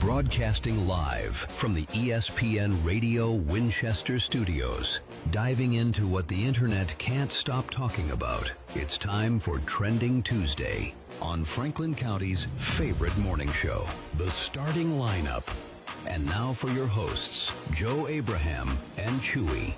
Broadcasting live from the ESPN Radio Winchester Studios. Diving into what the internet can't stop talking about. It's time for Trending Tuesday on Franklin County's favorite morning show, The Starting Lineup. And now for your hosts, Joe Abraham and Chewy.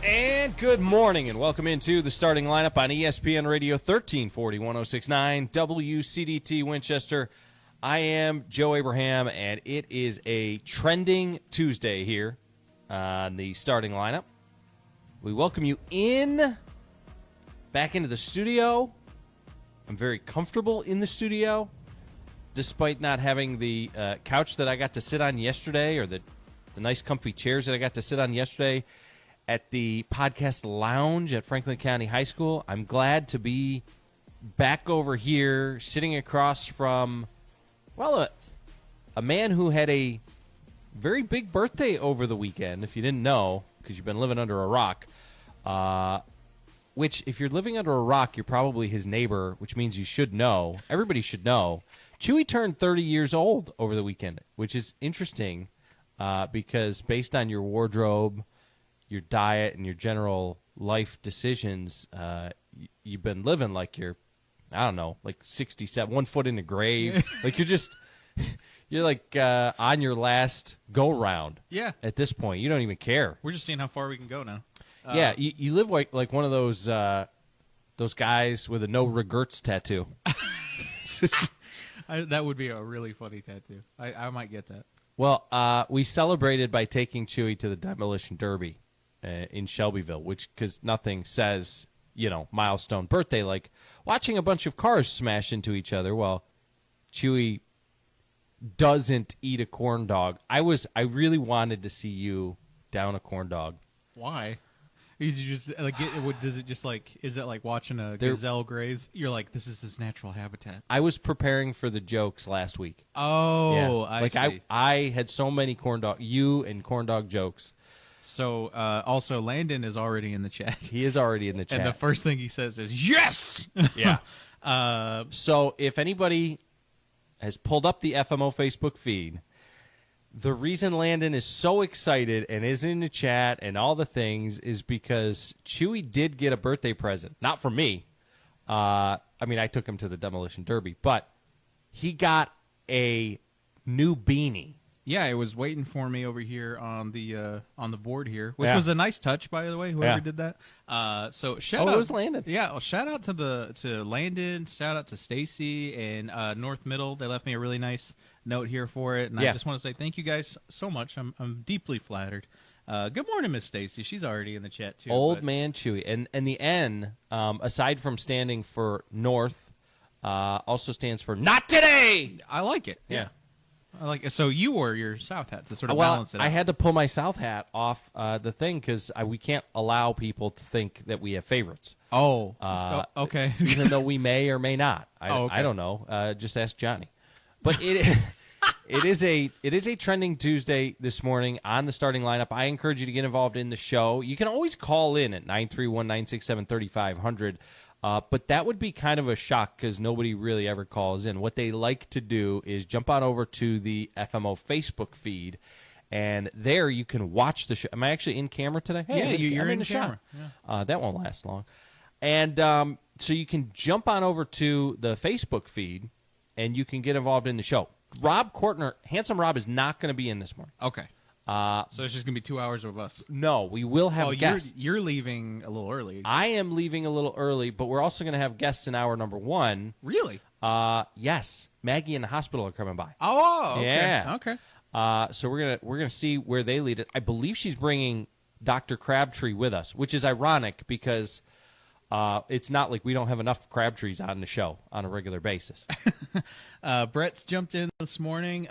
And good morning, and welcome into the starting lineup on ESPN Radio 1340, 1069 WCDT Winchester. I am Joe Abraham, and it is a trending Tuesday here on the starting lineup. We welcome you back into the studio. I'm very comfortable in the studio, despite not having the couch that I got to sit on yesterday, or the nice comfy chairs that I got to sit on yesterday at the podcast lounge at Franklin County High School. I'm glad to be back over here, sitting across from, well, a man who had a very big birthday over the weekend, if you didn't know, because you've been living under a rock. Which, if you're living under a rock, you're probably his neighbor, which means you should know. Everybody should know. Chewy turned 30 years old over the weekend, which is interesting because based on your wardrobe, your diet, and your general life decisions, you've been living like you're, I don't know, like 67, 1 foot in the grave. Like you're like on your last go round. Yeah. At this point, you don't even care. We're just seeing how far we can go now. Yeah, you live like one of those guys with a no regrets tattoo. That would be a really funny tattoo. I might get that. Well, we celebrated by taking Chewy to the Demolition Derby in Shelbyville, because nothing says, milestone birthday like watching a bunch of cars smash into each other. Well, Chewy doesn't eat a corn dog. I really wanted to see you down a corn dog. Why? Is you just like does it just like, is it like watching a gazelle graze? You're like, this is his natural habitat. I was preparing for the jokes last week. Oh, yeah. I see. I had so many corn dog jokes. So also Landon is already in the chat. He is already in the chat. And the first thing he says is yes. Yeah. So if anybody has pulled up the FMO Facebook feed, the reason Landon is so excited and is in the chat and all the things is because Chewy did get a birthday present. Not from me. I took him to the Demolition Derby, but he got a new beanie. Yeah, it was waiting for me over here on the board here, which was a nice touch, by the way. Whoever did that. So shout out. It was Landon. Yeah, well, shout out to Landon. Shout out to Stacy and North Middle. They left me a really nice note here for it, and I just want to say thank you guys so much. I'm deeply flattered. Good morning, Miss Stacy. She's already in the chat too. Old man Chewy, and the N, aside from standing for North, also stands for not today. I like it. Yeah. I like it. So you wore your South hat to sort of balance it out. I had to pull my South hat off the thing because we can't allow people to think that we have favorites. Oh, okay. Even though we may or may not. Okay. I don't know. Just ask Johnny. But it is a trending Tuesday this morning on the starting lineup. I encourage you to get involved in the show. You can always call in at 931-967-3500. But that would be kind of a shock because nobody really ever calls in. What they like to do is jump on over to the FMO Facebook feed, and there you can watch the show. Am I actually in camera today? Hey, yeah, you're in the camera. Yeah. That won't last long. And so you can jump on over to the Facebook feed, and you can get involved in the show. Rob Kortner, Handsome Rob, is not going to be in this morning. Okay. So it's just going to be 2 hours of us. No, we will have guests. You're leaving a little early. I am leaving a little early, but we're also going to have guests in hour number one. Really? Yes. Maggie in the hospital are coming by. Oh, okay. Yeah. Okay. So we're gonna see where they lead it. I believe she's bringing Dr. Crabtree with us, which is ironic because It's not like we don't have enough Crabtrees on the show on a regular basis. Brett's jumped in this morning.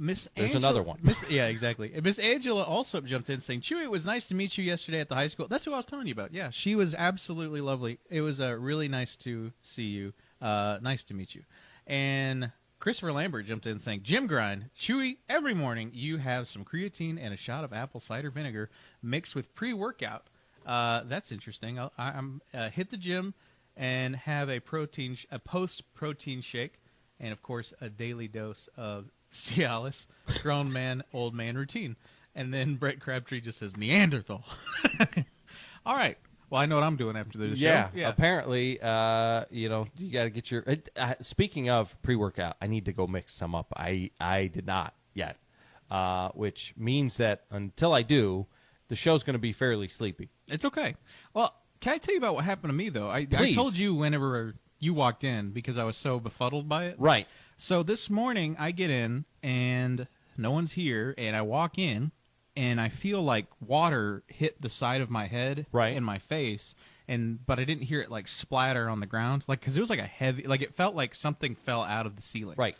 There's another one. Yeah, exactly. Miss Angela also jumped in saying, Chewy, it was nice to meet you yesterday at the high school. That's who I was telling you about. Yeah, she was absolutely lovely. It was really nice to see you. Nice to meet you. And Christopher Lambert jumped in saying, Gym grind. Chewy, every morning you have some creatine and a shot of apple cider vinegar mixed with pre-workout. That's interesting. I'm hit the gym and have a post-protein shake and, of course, a daily dose of Cialis, grown man, old man routine. And then Brett Crabtree just says Neanderthal. All right. Well, I know what I'm doing after the show. Yeah. Apparently, you got to get your. Speaking of pre-workout, I need to go mix some up. I did not yet, which means that until I do, the show's going to be fairly sleepy. It's okay. Well, can I tell you about what happened to me though? I told you whenever you walked in because I was so befuddled by it. Right. So this morning I get in and no one's here, and I walk in and I feel like water hit the side of my head and my face, but I didn't hear it like splatter on the ground, like because it was like a heavy, like it felt like something fell out of the ceiling. Right.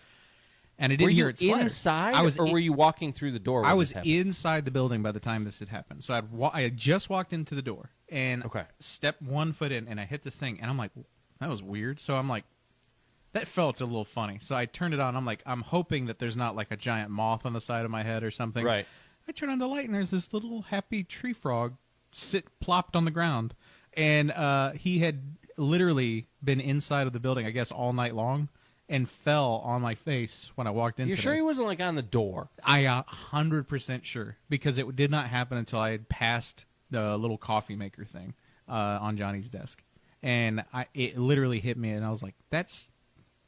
And I didn't hear it splatter. Were you inside, or were you walking through the door? I was inside the building by the time this had happened. So I had just walked into the door and stepped 1 foot in, and I hit this thing, and I'm like, that was weird. So I'm like, that felt a little funny. So I turned it on. I'm like, I'm hoping that there's not like a giant moth on the side of my head or something. Right. I turn on the light, and there's this little happy tree frog plopped on the ground. And he had literally been inside of the building, I guess, all night long, and fell on my face when I walked in. You're sure he wasn't like on the door? I 100% sure, because it did not happen until I had passed the little coffee maker thing on Johnny's desk. And it literally hit me, and I was like, that's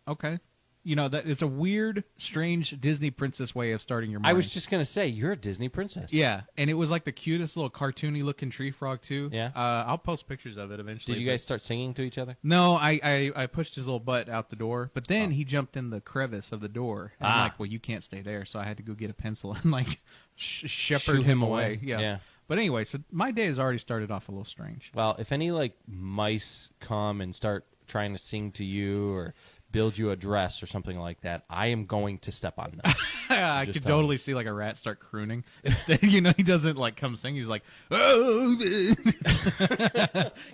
okay. You know, that it's a weird, strange Disney princess way of starting your morning. I was just going to say, you're a Disney princess. Yeah, and it was like the cutest little cartoony-looking tree frog, too. Yeah. I'll post pictures of it eventually. Did you guys start singing to each other? No, I pushed his little butt out the door, but then he jumped in the crevice of the door. And I'm like, well, you can't stay there, so I had to go get a pencil and, like, shepherd him away. Yeah. But anyway, so my day has already started off a little strange. Well, if any, like, mice come and start trying to sing to you or build you a dress or something like that, I am going to step on them. I could totally see like a rat start crooning. Instead, he doesn't like come sing. He's like, oh.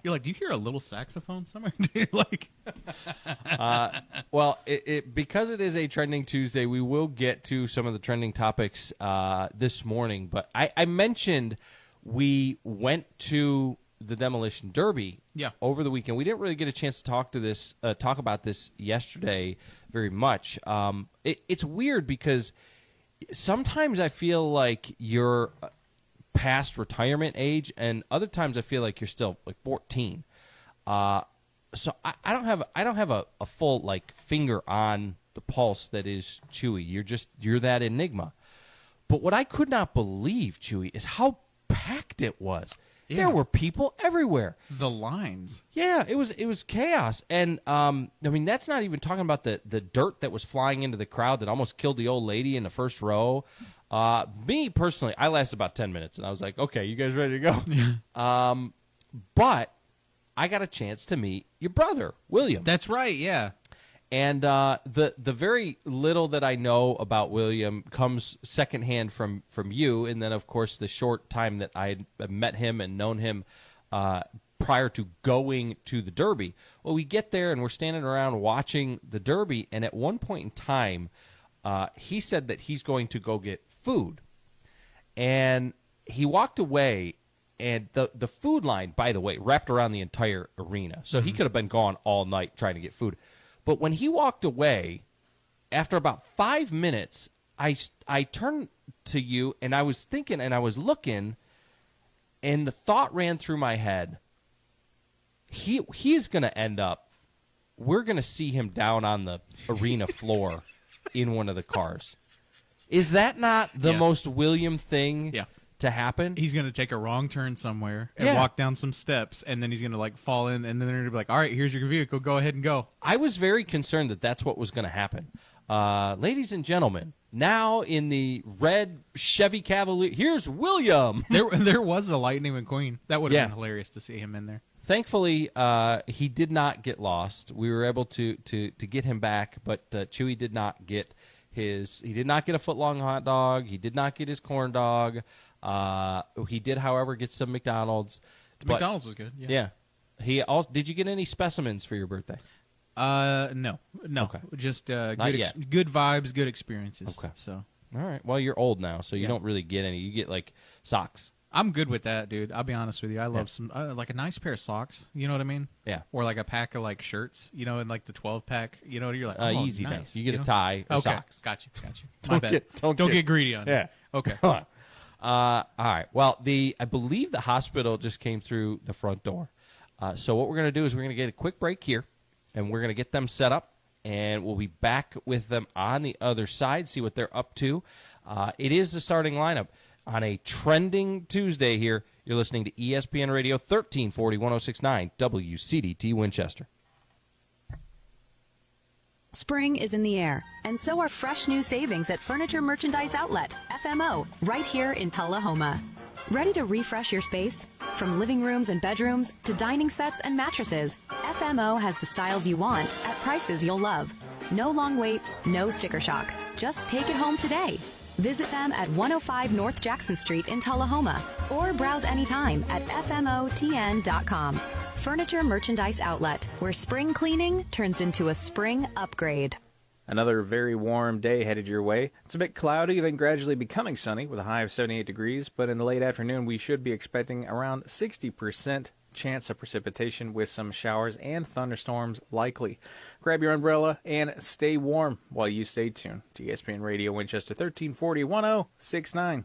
You're like, do you hear a little saxophone somewhere? Like, well, because it is a Trending Tuesday, we will get to some of the trending topics this morning. But I mentioned we went to the Demolition Derby over the weekend. We didn't really get a chance to talk about this yesterday very much. It's weird because sometimes I feel like you're past retirement age, and other times I feel like you're still like 14. So I don't have a full like finger on the pulse that is Chewy. You're that enigma. But what I could not believe, Chewy, is how packed it was. Yeah. There were people everywhere. The lines. Yeah, it was chaos. And, I mean, that's not even talking about the dirt that was flying into the crowd that almost killed the old lady in the first row. Me, personally, I lasted about 10 minutes, and I was like, okay, you guys ready to go? Yeah. But I got a chance to meet your brother, William. That's right, yeah. And the very little that I know about William comes secondhand from you, and then of course the short time that I had met him and known him prior to going to the Derby. Well, we get there and we're standing around watching the Derby, and at one point in time, he said that he's going to go get food, and he walked away. And the food line, by the way, wrapped around the entire arena, so he could have been gone all night trying to get food. But when he walked away, after about 5 minutes, I turned to you, and I was thinking, and I was looking, and the thought ran through my head, he's going to end up, we're going to see him down on the arena floor in one of the cars. Is that not the most William thing to happen? He's going to take a wrong turn somewhere and walk down some steps, and then he's going to like fall in, and then they're going to be like, all right, here's your vehicle, go ahead and go. I was very concerned that that's what was going to happen. Ladies and gentlemen, now in the red Chevy Cavalier, here's William. There was a Lightning McQueen. That would have been hilarious to see him in there. Thankfully, he did not get lost. We were able to get him back, but Chewy did not get he did not get a foot-long hot dog. He did not get his corn dog. He did, however, get some McDonald's. McDonald's was good. Yeah. Did you get any specimens for your birthday? No. Okay. Just Not yet. good vibes, good experiences. Okay. So All right. Well, you're old now, so you don't really get any. You get like socks. I'm good with that, dude. I'll be honest with you. I love some like a nice pair of socks. You know what I mean? Yeah. Or like a pack of like shirts. You know, in like the 12-pack. You know, you're like easy, nice. man. You get a tie or socks. Got you. My bad. Don't get greedy on it. Okay. Come on. All right. Well, I believe the hospital just came through the front door. So what we're going to do is we're going to get a quick break here, and we're going to get them set up, and we'll be back with them on the other side, see what they're up to. It is the starting lineup on a trending Tuesday here. You're listening to ESPN Radio 1340 1069 WCDT Winchester. Spring is in the air, and so are fresh new savings at Furniture Merchandise Outlet, FMO, right here in Tullahoma. Ready to refresh your space? From living rooms and bedrooms to dining sets and mattresses, FMO has the styles you want at prices you'll love. No long waits, no sticker shock. Just take it home today. Visit them at 105 North Jackson Street in Tullahoma or browse anytime at FMOTN.com. Furniture Merchandise Outlet, where spring cleaning turns into a spring upgrade. Another very warm day headed your way. It's a bit cloudy, then gradually becoming sunny with a high of 78 degrees, but in the late afternoon we should be expecting around 60% chance of precipitation with some showers and thunderstorms likely. Grab your umbrella and stay warm while you stay tuned to ESPN Radio Winchester 1340 1069.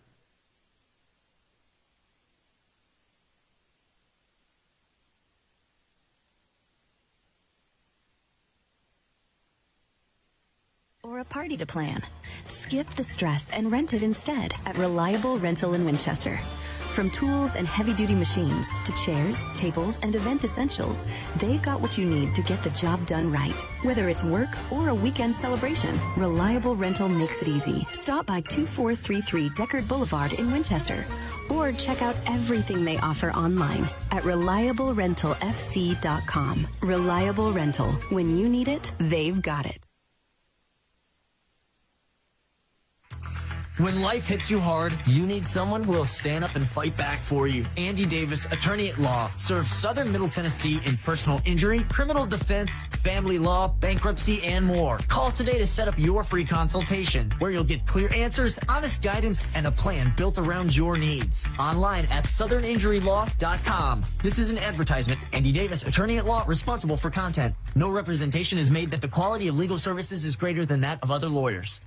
Or a party to plan. Skip the stress and rent it instead at Reliable Rental in Winchester. From tools and heavy-duty machines to chairs, tables, and event essentials, they've got what you need to get the job done right. Whether it's work or a weekend celebration, Reliable Rental makes it easy. Stop by 2433 Deckard Boulevard in Winchester or check out everything they offer online at ReliableRentalFC.com. Reliable Rental. When you need it, they've got it. When life hits you hard, you need someone who will stand up and fight back for you. Andy Davis, attorney at law, serves Southern Middle Tennessee in personal injury, criminal defense, family law, bankruptcy, and more. Call today to set up your free consultation, where you'll get clear answers, honest guidance, and a plan built around your needs. Online at southerninjurylaw.com. This is an advertisement. Andy Davis, attorney at law, responsible for content. No representation is made that the quality of legal services is greater than that of other lawyers.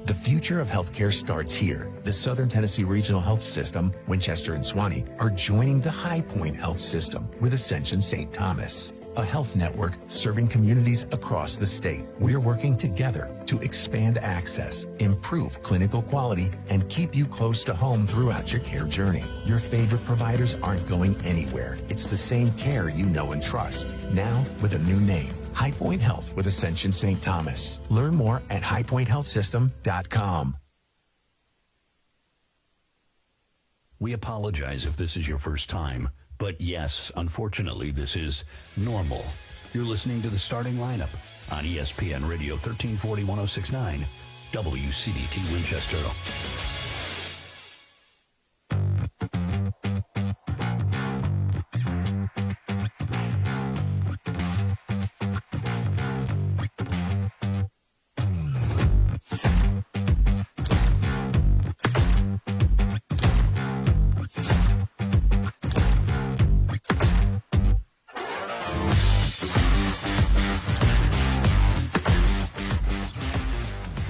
The future of healthcare starts here. The Southern Tennessee Regional Health System, Winchester and Suwannee, are joining the High Point Health System with Ascension St. Thomas, a health network serving communities across the state. We're working together to expand access, improve clinical quality, and keep you close to home throughout your care journey. Your favorite providers aren't going anywhere. It's the same care you know and trust, now with a new name. High Point Health with Ascension St. Thomas. Learn more at highpointhealthsystem.com. We apologize if this is your first time, but yes, unfortunately, this is normal. You're listening to the starting lineup on ESPN Radio 1340 1069 WCDT Winchester.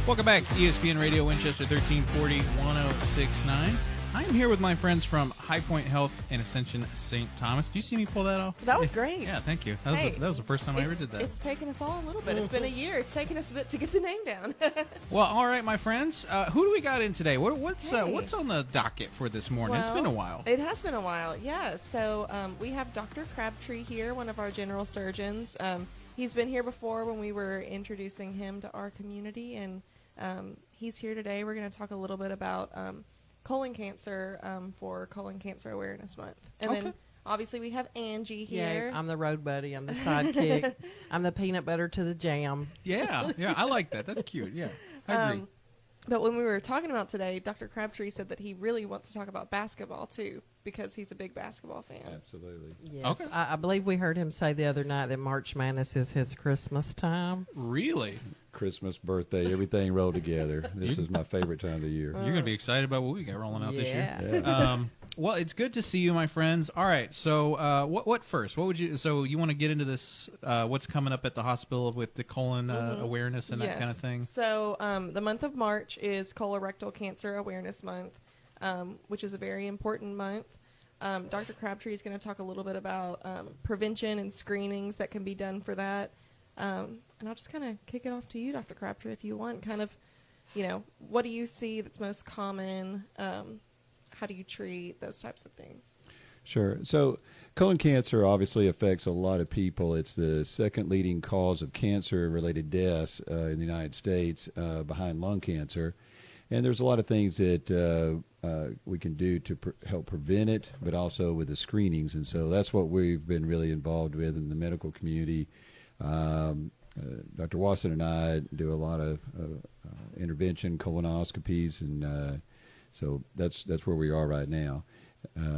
Welcome back to ESPN Radio Winchester 1340 1069. I'm here with my friends from High Point Health in Ascension St. Thomas. Did you see me pull that off? That was great. Yeah, thank you. That was the first time I ever did that. It's taken us all a little bit. It's been a year. It's taken us a bit to get the name down. Well, all right, my friends. Who do we got in today? What's on the docket for this morning? It's been a while. It has been a while, yeah. So we have Dr. Crabtree here, one of our general surgeons. He's been here before when we were introducing him to our community, and he's here today. We're going to talk a little bit about colon cancer for Colon Cancer Awareness Month. And then obviously we have Angie here. Yeah, I'm the road buddy. I'm the sidekick. I'm the peanut butter to the jam. Yeah, I like that. That's cute. Yeah, I agree. But when we were talking about today, Dr. Crabtree said that he really wants to talk about basketball, too, because he's a big basketball fan. Absolutely. Yes, Okay. I believe we heard him say the other night that March Madness is his Christmas time. Really? Christmas, birthday, everything rolled together. This is my favorite time of the year. You're going to be excited about what we got rolling out this year. Yeah. Well, it's good to see you, my friends. All right, so what first? What would you? So you want to get into this? What's coming up at the hospital with the colon awareness and that kind of thing? So the month of March is Colorectal Cancer Awareness Month, which is a very important month. Dr. Crabtree is going to talk a little bit about prevention and screenings that can be done for that. And I'll just kind of kick it off to you, Dr. Crabtree, if you want. Kind of, what do you see that's most common? How do you treat those types of things? Sure. So colon cancer obviously affects a lot of people. It's the second leading cause of cancer-related deaths in the United States behind lung cancer. And there's a lot of things that we can do to help prevent it, but also with the screenings. And so that's what we've been really involved with in the medical community. Dr. Watson and I do a lot of intervention colonoscopies, and so that's where we are right now.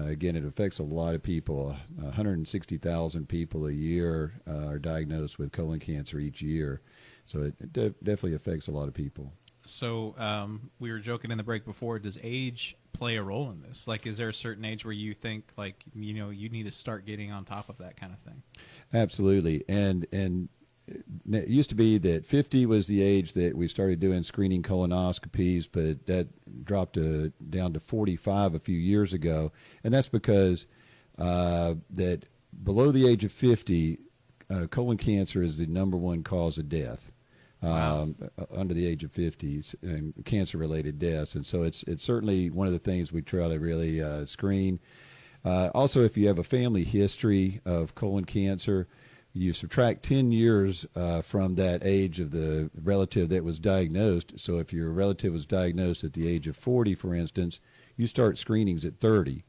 Again, it affects a lot of people. 160,000 people a year are diagnosed with colon cancer each year. So it definitely affects a lot of people. So we were joking in the break before. Does age play a role in this? Like, is there a certain age where you think, like, you need to start getting on top of that kind of thing? Absolutely. And it used to be that 50 was the age that we started doing screening colonoscopies, but that dropped down to 45 a few years ago. And that's because that below the age of 50, colon cancer is the number one cause of death. Under the age of 50, and cancer-related deaths. And so it's certainly one of the things we try to really screen. Also, if you have a family history of colon cancer, you subtract 10 years from that age of the relative that was diagnosed. So if your relative was diagnosed at the age of 40, for instance, you start screenings at 30.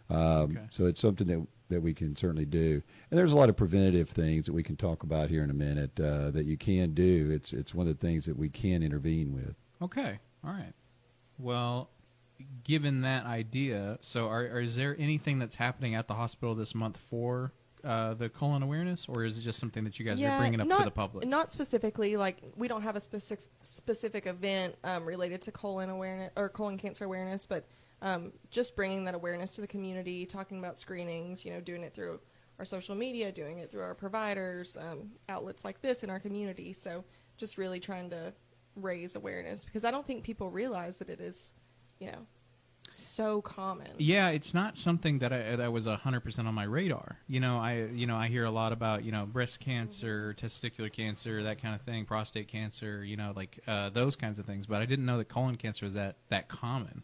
So it's something that we can certainly do. And there's a lot of preventative things that we can talk about here in a minute that you can do. It's one of the things that we can intervene with. Okay. All right. Well, given that idea, so is there anything that's happening at the hospital this month for the colon awareness, or is it just something that you guys are bringing up to the public? Not specifically. Like, we don't have a specific event related to colon awareness or colon cancer awareness, but just bringing that awareness to the community, talking about screenings, doing it through our social media, doing it through our providers, outlets like this in our community. So just really trying to raise awareness, because I don't think people realize that it is, so common. Yeah, it's not something that was 100% on my radar. I hear a lot about, breast cancer, testicular cancer, that kind of thing, prostate cancer, those kinds of things. But I didn't know that colon cancer is that common.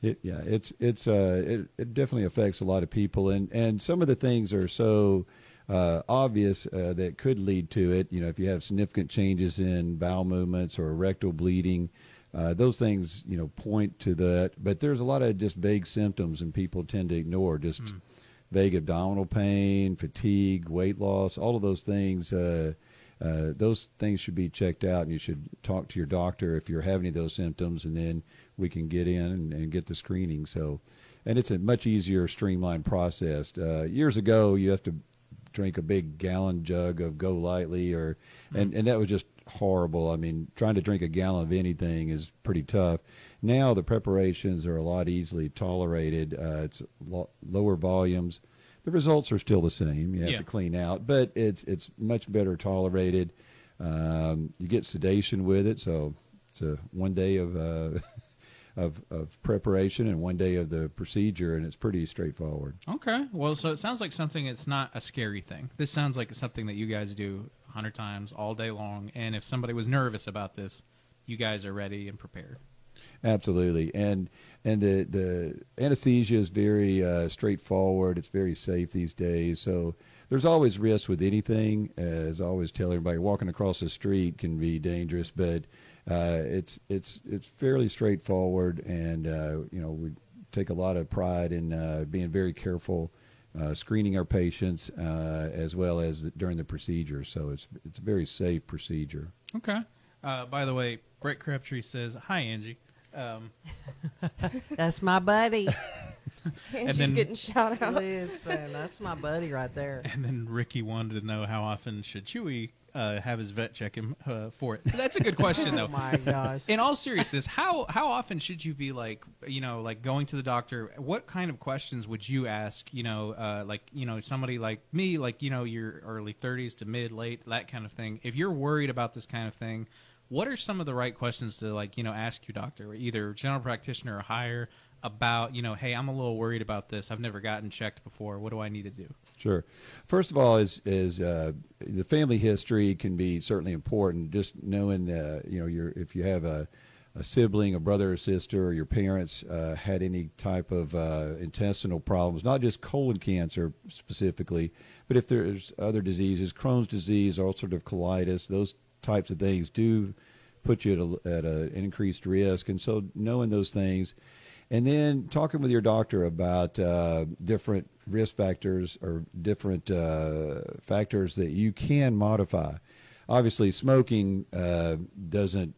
It definitely affects a lot of people, and some of the things are so obvious that could lead to it. If you have significant changes in bowel movements or rectal bleeding, those things point to that. But there's a lot of just vague symptoms, and people tend to ignore just vague abdominal pain, fatigue, weight loss, all of those things. Those things should be checked out, and you should talk to your doctor if you're having any of those symptoms, and then we can get in and get the screening. So, and it's a much easier, streamlined process. Years ago, you have to drink a big gallon jug of Go Lightly, and that was just horrible. I mean, trying to drink a gallon of anything is pretty tough. Now the preparations are a lot easily tolerated. It's lower volumes. The results are still the same. You have to clean out, but it's much better tolerated. You get sedation with it, so it's a one day of of preparation and 1 day of the procedure, and it's pretty straightforward. Okay. Well, so it sounds like something, it's not a scary thing. This sounds like something that you guys do 100 times all day long, and if somebody was nervous about this, you guys are ready and prepared. Absolutely, and the anesthesia is very straightforward. It's very safe these days. So there's always risk with anything. As I always tell everybody, walking across the street can be dangerous, but it's fairly straightforward. And we take a lot of pride in being very careful, screening our patients as well as during the procedure. So it's a very safe procedure. Okay. By the way, Brett Crabtree says, "Hi, Angie." That's my buddy. Angie's getting shout outs. Listen, that's my buddy right there. And then Ricky wanted to know how often should Chewy have his vet check him for it. That's a good question, though. Oh my gosh! In all seriousness, how often should you be like going to the doctor? What kind of questions would you ask? Somebody like me, your early 30s to mid, late, that kind of thing. If you're worried about this kind of thing, what are some of the right questions to ask your doctor, either general practitioner or higher, about hey, I'm a little worried about this. I've never gotten checked before. What do I need to do? Sure. First of all, is the family history can be certainly important. Just knowing if you have a sibling, a brother or sister, or your parents had any type of intestinal problems, not just colon cancer specifically, but if there's other diseases, Crohn's disease, ulcerative colitis, those types of things do put you at an increased risk. And so knowing those things, and then talking with your doctor about different risk factors or different factors that you can modify. Obviously, smoking doesn't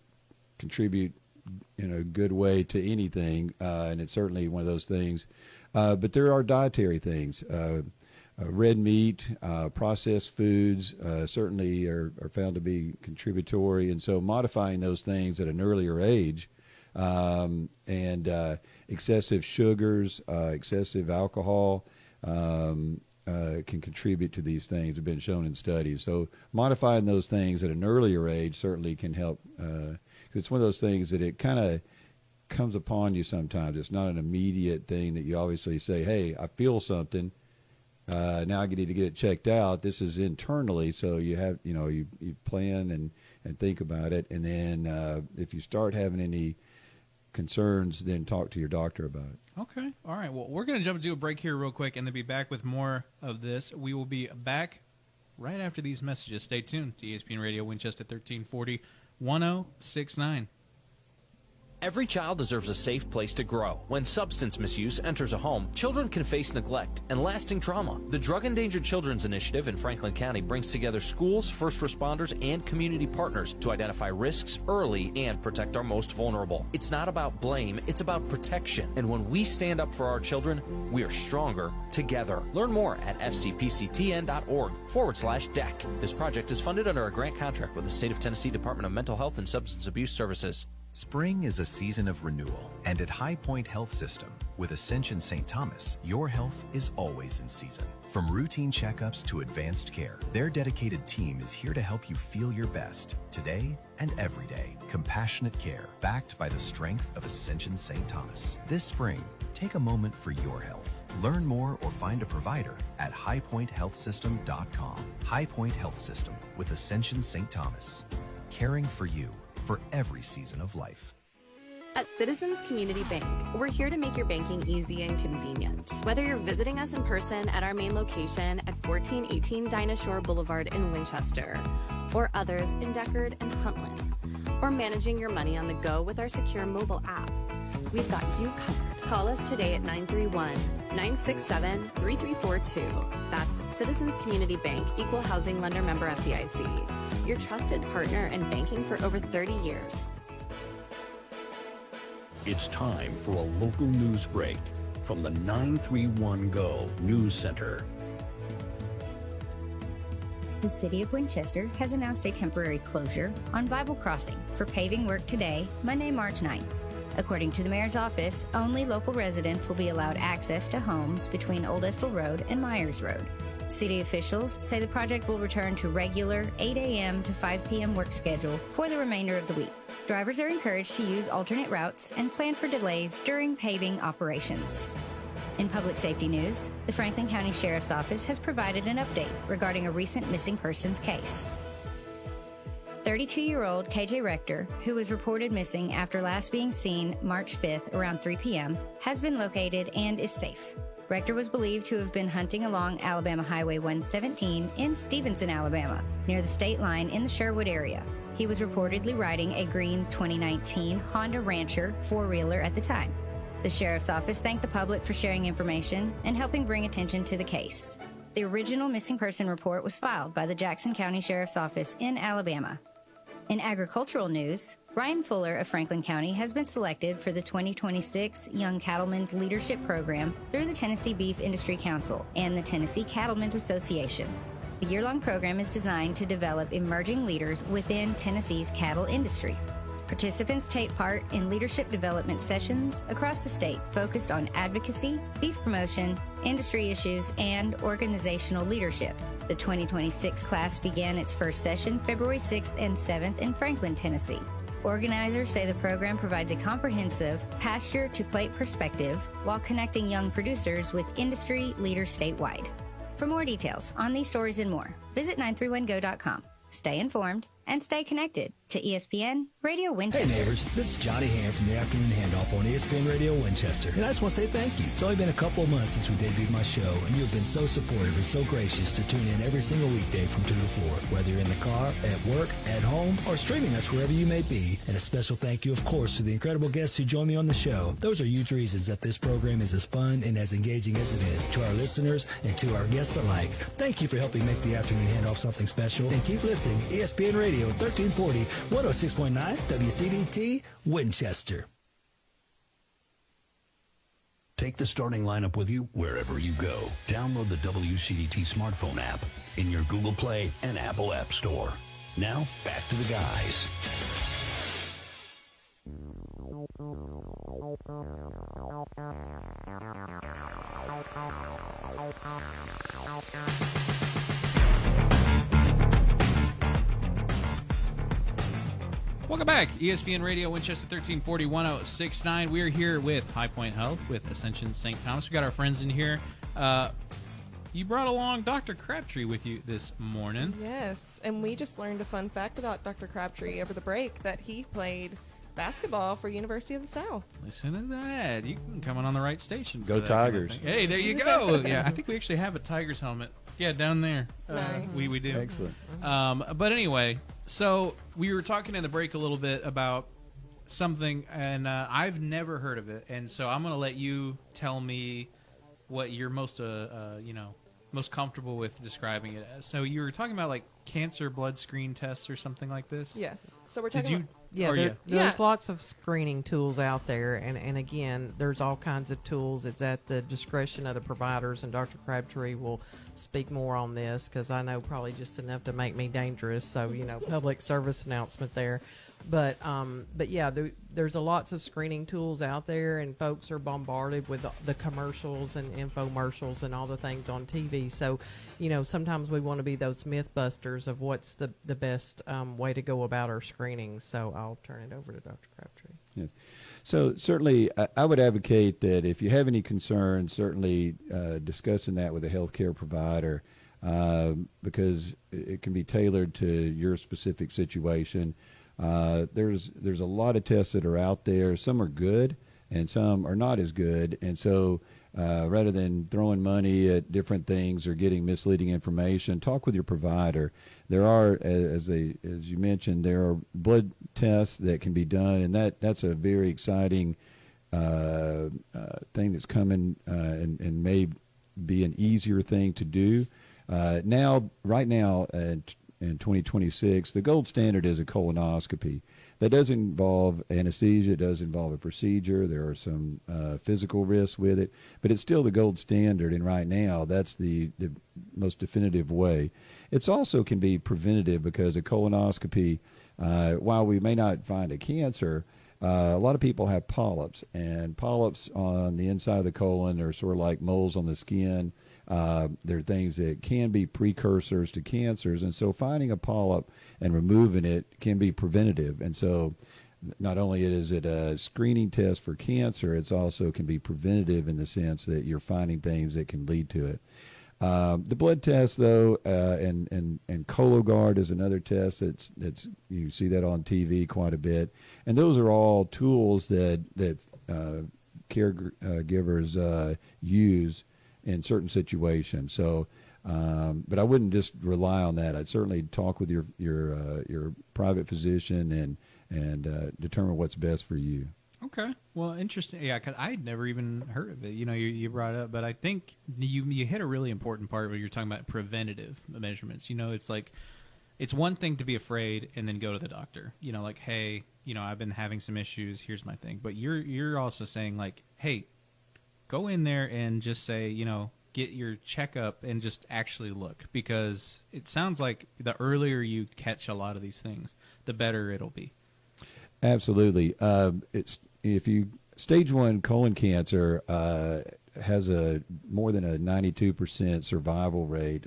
contribute in a good way to anything, and it's certainly one of those things. But there are dietary things. Red meat, processed foods certainly are found to be contributory, and so modifying those things at an earlier age, and excessive sugars, excessive alcohol can contribute to these things, have been shown in studies. So modifying those things at an earlier age certainly can help, because it's one of those things that it kind of comes upon you sometimes. It's not an immediate thing that you obviously say, hey, I feel something. Now I need to get it checked out. This is internally, so you have, you plan and think about it, and then if you start having any concerns, then talk to your doctor about it. Okay. All right. Well, we're going to jump into a break here real quick and then be back with more of this. We will be back right after these messages. Stay tuned to ESPN Radio Winchester 1340 1069. Every child deserves a safe place to grow. When substance misuse enters a home, children can face neglect and lasting trauma. The Drug Endangered Children's Initiative in Franklin County brings together schools, first responders, and community partners to identify risks early and protect our most vulnerable. It's not about blame, it's about protection. And when we stand up for our children, we are stronger together. Learn more at fcpctn.org/DEC. This project is funded under a grant contract with the State of Tennessee Department of Mental Health and Substance Abuse Services. Spring is a season of renewal, and at High Point Health System, with Ascension St. Thomas, your health is always in season. From routine checkups to advanced care, their dedicated team is here to help you feel your best, today and every day. Compassionate care, backed by the strength of Ascension St. Thomas. This spring, take a moment for your health. Learn more or find a provider at highpointhealthsystem.com. High Point Health System with Ascension St. Thomas. Caring for you for every season of life. At Citizens Community Bank, we're here to make your banking easy and convenient. Whether you're visiting us in person at our main location at 1418 Dinah Shore Boulevard in Winchester, or others in Deckard and Huntland, or managing your money on the go with our secure mobile app, we've got you covered. Call us today at 931-967-3342. That's Citizens Community Bank, Equal Housing Lender Member FDIC. Your trusted partner in banking for over 30 years. It's time for a local news break from the 931 Go News Center. The City of Winchester has announced a temporary closure on Bible Crossing for paving work today, Monday, March 9th. According to the mayor's office, only local residents will be allowed access to homes between Old Estill Road and Myers Road. City officials say the project will return to regular 8 a.m. to 5 p.m. work schedule for the remainder of the week. Drivers are encouraged to use alternate routes and plan for delays during paving operations. In public safety news, the Franklin County Sheriff's Office has provided an update regarding a recent missing persons case. 32-year-old KJ Rector, who was reported missing after last being seen March 5th around 3 p.m., has been located and is safe. Rector was believed to have been hunting along Alabama Highway 117 in Stevenson, Alabama, near the state line in the Sherwood area. He was reportedly riding a green 2019 Honda Rancher four-wheeler at the time. The Sheriff's Office thanked the public for sharing information and helping bring attention to the case. The original missing person report was filed by the Jackson County Sheriff's Office in Alabama. In agricultural news, Ryan Fuller of Franklin County has been selected for the 2026 Young Cattlemen's Leadership Program through the Tennessee Beef Industry Council and the Tennessee Cattlemen's Association. The year-long program is designed to develop emerging leaders within Tennessee's cattle industry. Participants take part in leadership development sessions across the state focused on advocacy, beef promotion, industry issues, and organizational leadership. The 2026 class began its first session February 6th and 7th in Franklin, Tennessee. Organizers say the program provides a comprehensive pasture-to-plate perspective while connecting young producers with industry leaders statewide. For more details on these stories and more, visit 931go.com. Stay informed and stay connected to ESPN Radio Winchester. Hey neighbors, this is Johnny Hand from the Afternoon Handoff on ESPN Radio Winchester. And I just want to say thank you. It's only been a couple of months since we debuted my show, and you have been so supportive and so gracious to tune in every single weekday from 2 to 4, whether you're in the car, at work, at home, or streaming us wherever you may be. And a special thank you, of course, to the incredible guests who join me on the show. Those are huge reasons that this program is as fun and as engaging as it is. To our listeners and to our guests alike, thank you for helping make the Afternoon Handoff something special. And keep listening. ESPN Radio 1340, 106.9 WCDT, Winchester. Take the starting lineup with you wherever you go. Download the WCDT smartphone app in your Google Play and Apple App Store. Now, back to the guys. Welcome back. ESPN Radio Winchester 1340 1069. We're here with High Point Health with Ascension St. Thomas. We got our friends in here. You brought along Dr. Crabtree with you this morning. Yes, and we just learned a fun fact about Dr. Crabtree over the break, that he played basketball for University of the South. Listen to that. You can come on the right station. Go Tigers. Kind of hey, there you go. Yeah, I think we actually have a Tigers helmet. Yeah, down there. Nice. We do. Excellent. But anyway, so we were talking in the break a little bit about something, and I've never heard of it, and so I'm going to let you tell me what you're most most comfortable with describing it as. So you were talking about like cancer blood screen tests or something like this? Yes. So we're talking about... Yeah, there's lots of screening tools out there, and again, there's all kinds of tools. It's at the discretion of the providers, and Dr. Crabtree will speak more on this because I know probably just enough to make me dangerous. So public service announcement there. But yeah, there's lots of screening tools out there, and folks are bombarded with the commercials and infomercials and all the things on TV. So, sometimes we want to be those myth busters of what's the best way to go about our screenings. So I'll turn it over to Dr. Crabtree. Yeah. So certainly I would advocate that if you have any concerns, certainly discussing that with a healthcare provider because it can be tailored to your specific situation. There's a lot of tests that are out there. Some are good and some are not as good. And so rather than throwing money at different things or getting misleading information, talk with your provider. There are, as you mentioned, there are blood tests that can be done, and that's a very exciting thing that's coming and may be an easier thing to do. Right now, in 2026, the gold standard is a colonoscopy. That does involve anesthesia. It does involve a procedure. There are some physical risks with it, but it's still the gold standard, and right now that's the most definitive way. It's also can be preventative because a colonoscopy, while we may not find a cancer, a lot of people have polyps, and polyps on the inside of the colon are sort of like moles on the skin. They're things that can be precursors to cancers, and so finding a polyp and removing it can be preventative. And so not only is it a screening test for cancer, it's also can be preventative in the sense that you're finding things that can lead to it. The blood test, though, and Cologuard is another test that's you see that on TV quite a bit, and those are all tools that caregivers use in certain situations. So, but I wouldn't just rely on that. I'd certainly talk with your private physician and determine what's best for you. Okay. Well, interesting. Yeah, because I'd never even heard of it. You brought it up, but I think you hit a really important part where you're talking about preventative measurements. It's like it's one thing to be afraid and then go to the doctor. Like, hey, I've been having some issues. Here's my thing. But you're also saying like, hey, go in there and just say, get your checkup and just actually look, because it sounds like the earlier you catch a lot of these things, the better it'll be. Absolutely. It's if you stage 1 colon cancer has a more than a 92% survival rate,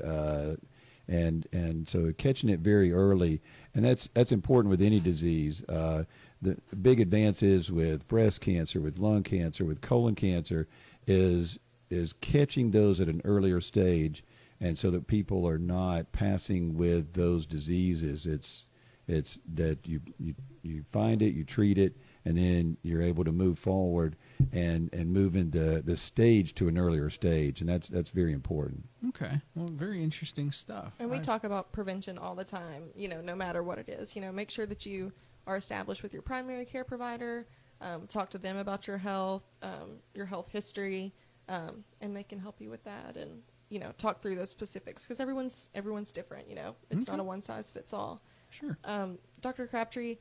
and so catching it very early, and that's important with any disease. The big advances with breast cancer, with lung cancer, with colon cancer is catching those at an earlier stage, and so that people are not passing with those diseases. It's that you find it, you treat it, and then you're able to move forward and move in the stage to an earlier stage, and that's very important. Okay, well, very interesting stuff. And we talk about prevention all the time. No matter what it is, make sure that you are established with your primary care provider. Talk to them about your health history, and they can help you with that. And talk through those specifics, because everyone's different. It's not a one size fits all. Sure. Dr. Crabtree,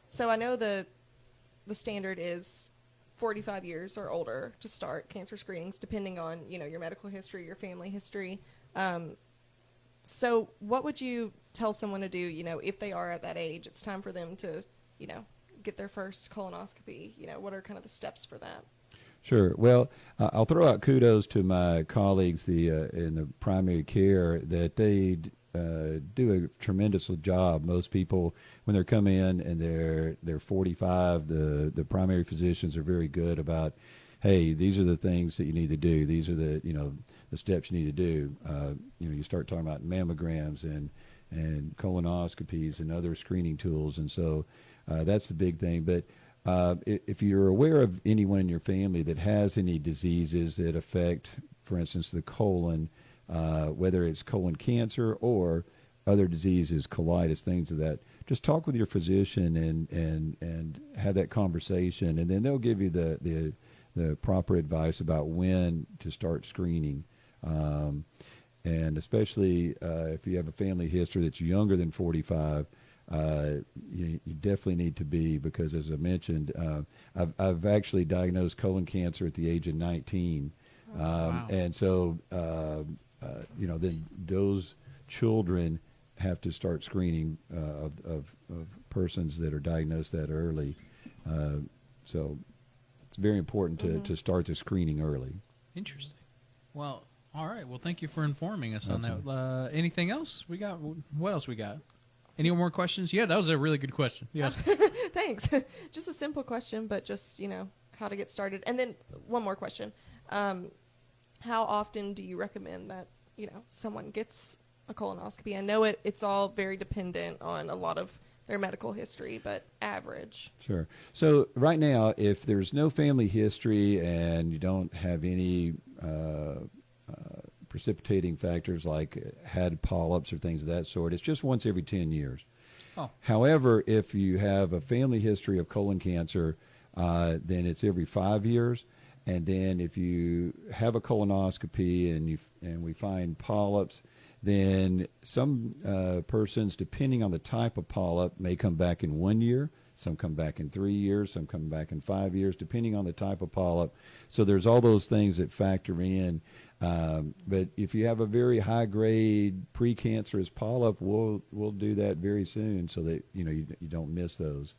so I know the standard is 45 years or older to start cancer screenings, depending on, your medical history, your family history. So what would you tell someone to do, if they are at that age, it's time for them to, get their first colonoscopy? What are kind of the steps for that? Sure. Well, I'll throw out kudos to my colleagues in the primary care that they do a tremendous job. Most people, when they're coming in and they're 45, the primary physicians are very good about, hey, these are the things that you need to do. These are the the steps you need to do. You start talking about mammograms and colonoscopies and other screening tools, and so that's the big thing. But if you're aware of anyone in your family that has any diseases that affect, for instance, the colon, whether it's colon cancer or other diseases, colitis, things of that, just talk with your physician and have that conversation, and then they'll give you the proper advice about when to start screening. And especially if you have a family history that's younger than 45, you definitely need to be, because as I mentioned, I've actually diagnosed colon cancer at the age of 19. Wow. And so, then those children have to start screening of persons that are diagnosed that early. So it's very important to start the screening early. Interesting. Well, all right. Well, thank you for informing us on that. Anything else? What else we got? Any more questions? Yeah, that was a really good question. Yeah. Thanks. Just a simple question, but just, how to get started. And then one more question. How often do you recommend that, someone gets a colonoscopy? I know it's all very dependent on a lot of their medical history, but average. Sure. So right now, if there's no family history and you don't have any precipitating factors like had polyps or things of that sort, it's just once every 10 years. Oh. However, if you have a family history of colon cancer, then it's every 5 years. And then if you have a colonoscopy and we find polyps, then some persons, depending on the type of polyp, may come back in 1 year. Some come back in 3 years. Some come back in 5 years, depending on the type of polyp. So there's all those things that factor in. But if you have a very high-grade precancerous polyp, we'll do that very soon so that you don't miss those.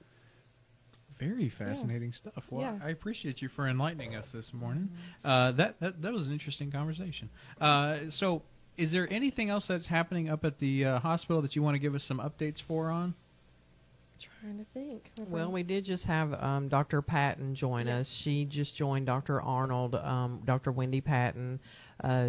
Very fascinating stuff. Well, yeah. I appreciate you for enlightening us this morning. That was an interesting conversation. So is there anything else that's happening up at the hospital that you want to give us some updates on? Trying to think. Well, we did just have Dr. Patton join us. She just joined Dr. Arnold, Dr. Wendy Patton.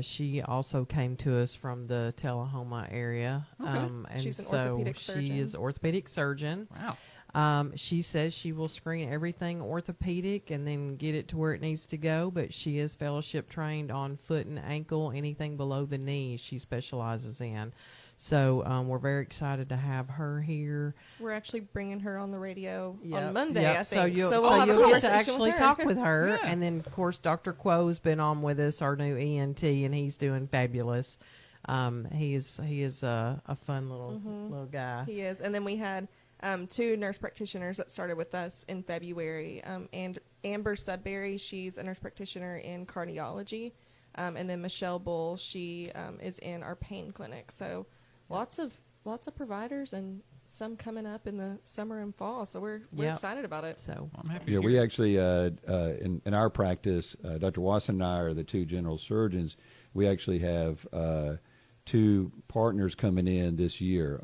She also came to us from the Tullahoma area. Okay. And She's an so orthopedic surgeon. she is orthopedic surgeon. Wow. She says she will screen everything orthopedic and then get it to where it needs to go, but she is fellowship trained on foot and ankle, anything below the knee she specializes in. So we're very excited to have her here. We're actually bringing her on the radio on Monday, I think. So you'll we'll get to actually talk with her. Yeah. And then, of course, Dr. Quo's been on with us, our new ENT, and he's doing fabulous. He is a fun little guy. He is. And then we had 2 nurse practitioners that started with us in February. And Amber Sudbury, she's a nurse practitioner in cardiology. And then Michelle Bull, she is in our pain clinic. So lots of providers, and some coming up in the summer and fall. So we're excited about it. So I'm happy. Yeah, we actually in our practice, Dr. Watson and I are the 2 general surgeons. We actually have 2 partners coming in this year.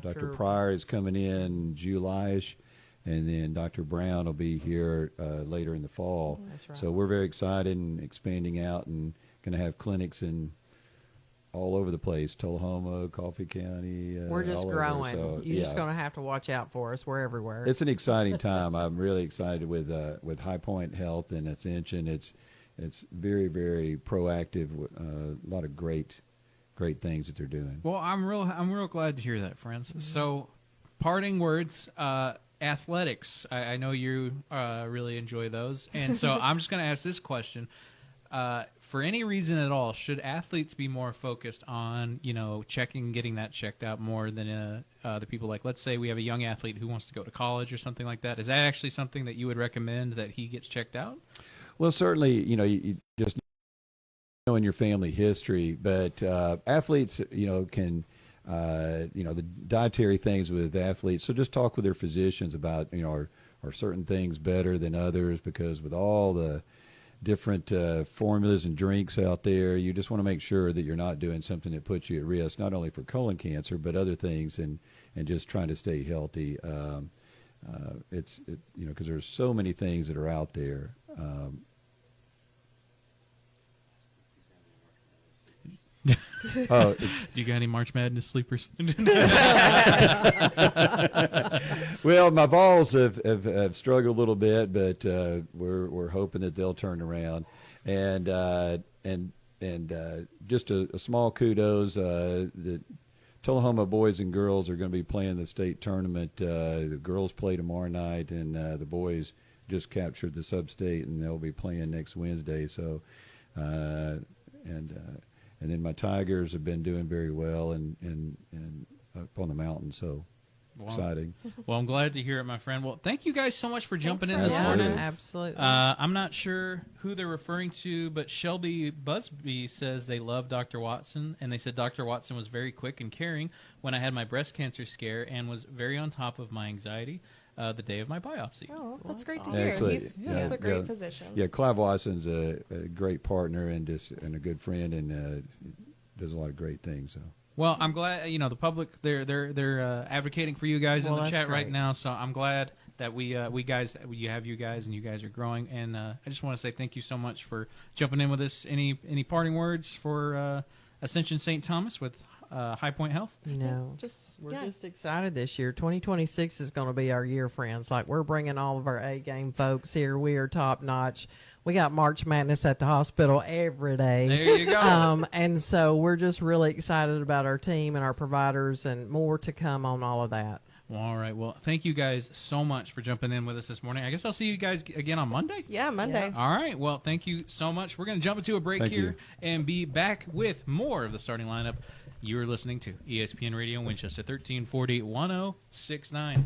Dr. Pryor is coming in July-ish, and then Dr. Brown will be here later in the fall. That's right. So we're very excited and expanding out, and going to have clinics in all over the place, Tullahoma, Coffee County. We're just growing. So, You're just going to have to watch out for us. We're everywhere. It's an exciting time. I'm really excited with High Point Health and Ascension. It's very, very proactive. A lot of great things that they're doing. Well, I'm real glad to hear that, friends. So, parting words. Athletics. I know you really enjoy those, and so I'm just going to ask this question. For any reason at all, should athletes be more focused on, getting that checked out more than the people? Like, let's say we have a young athlete who wants to go to college or something like that. Is that actually something that you would recommend that he gets checked out? Well, certainly, you just knowing your family history, but athletes, can, the dietary things with athletes. So just talk with their physicians about, are certain things better than others, because with all the different formulas and drinks out there, you just want to make sure that you're not doing something that puts you at risk, not only for colon cancer, but other things, and just trying to stay healthy. Because there's so many things that are out there. Do you got any March Madness sleepers? Well, my Vols have struggled a little bit, but we're hoping that they'll turn around. And just a small kudos. The Tullahoma boys and girls are going to be playing the state tournament. The girls play tomorrow night, and the boys just captured the sub-state, and they'll be playing next Wednesday. So, and then my Tigers have been doing very well and up on the mountain, so exciting. Well, I'm glad to hear it, my friend. Well, thank you guys so much for jumping in this morning. morning. Absolutely. I'm not sure who they're referring to, but Shelby Busby says they love Dr. Watson, and they said Dr. Watson was very quick and caring when I had my breast cancer scare and was very on top of my anxiety the day of my biopsy. Oh, that's great to awesome. hear. Excellent. He's a great physician. Yeah, Clive Watson's a great partner and a good friend, and does a lot of great things. So. Well, I'm glad the public they're advocating for you guys in the chat right now. So I'm glad that you guys and you guys are growing. And I just want to say thank you so much for jumping in with us. Any parting words for Ascension St. Thomas with High Point Health? No, we're just excited this year. 2026 is going to be our year, friends. Like, we're bringing all of our A-game folks here. We are top notch. We got March Madness at the hospital every day. There you go. And so we're just really excited about our team and our providers, and more to come on all of that. Well, all right. Well, thank you guys so much for jumping in with us this morning. I guess I'll see you guys again on Monday. Yeah, Monday. Yeah. All right. Well, thank you so much. We're going to jump into a break here and be back with more of the starting lineup. You are listening to ESPN Radio Winchester, 1340 1069.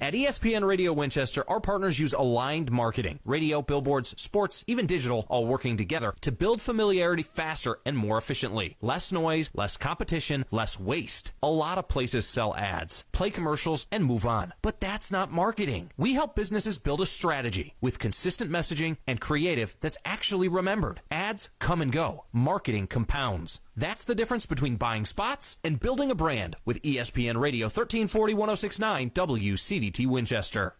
At ESPN Radio Winchester, our partners use aligned marketing. Radio, billboards, sports, even digital, all working together to build familiarity faster and more efficiently. Less noise, less competition, less waste. A lot of places sell ads, play commercials, and move on. But that's not marketing. We help businesses build a strategy with consistent messaging and creative that's actually remembered. Ads come and go. Marketing compounds. That's the difference between buying spots and building a brand with ESPN Radio 1340 1069 WCDT Winchester.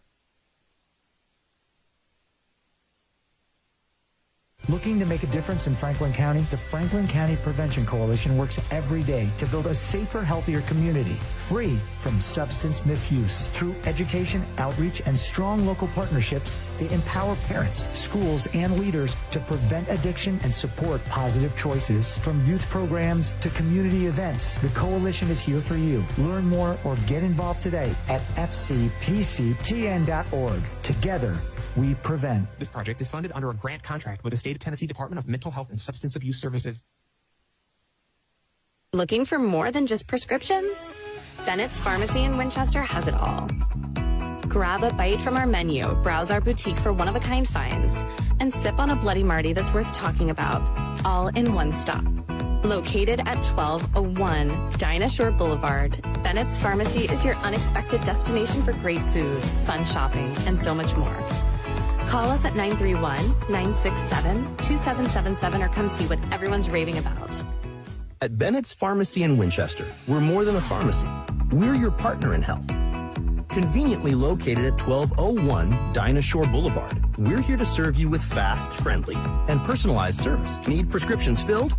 Looking to make a difference in Franklin County? The Franklin County Prevention Coalition works every day to build a safer, healthier community, free from substance misuse. Through education, outreach, and strong local partnerships, they empower parents, schools, and leaders to prevent addiction and support positive choices. From youth programs to community events, the coalition is here for you. Learn more or get involved today at fcpctn.org. Together, we prevent. This project is funded under a grant contract with the State of Tennessee Department of Mental Health and Substance Abuse Services. Looking for more than just prescriptions? Bennett's Pharmacy in Winchester has it all. Grab a bite from our menu, browse our boutique for one-of-a-kind finds, and sip on a Bloody Marty that's worth talking about, all in one stop. Located at 1201 Dinah Shore Boulevard, Bennett's Pharmacy is your unexpected destination for great food, fun shopping, and so much more. Call us at 931-967-2777 or come see what everyone's raving about. At Bennett's Pharmacy in Winchester, we're more than a pharmacy. We're your partner in health. Conveniently located at 1201 Dinah Shore Boulevard, we're here to serve you with fast, friendly, and personalized service. Need prescriptions filled?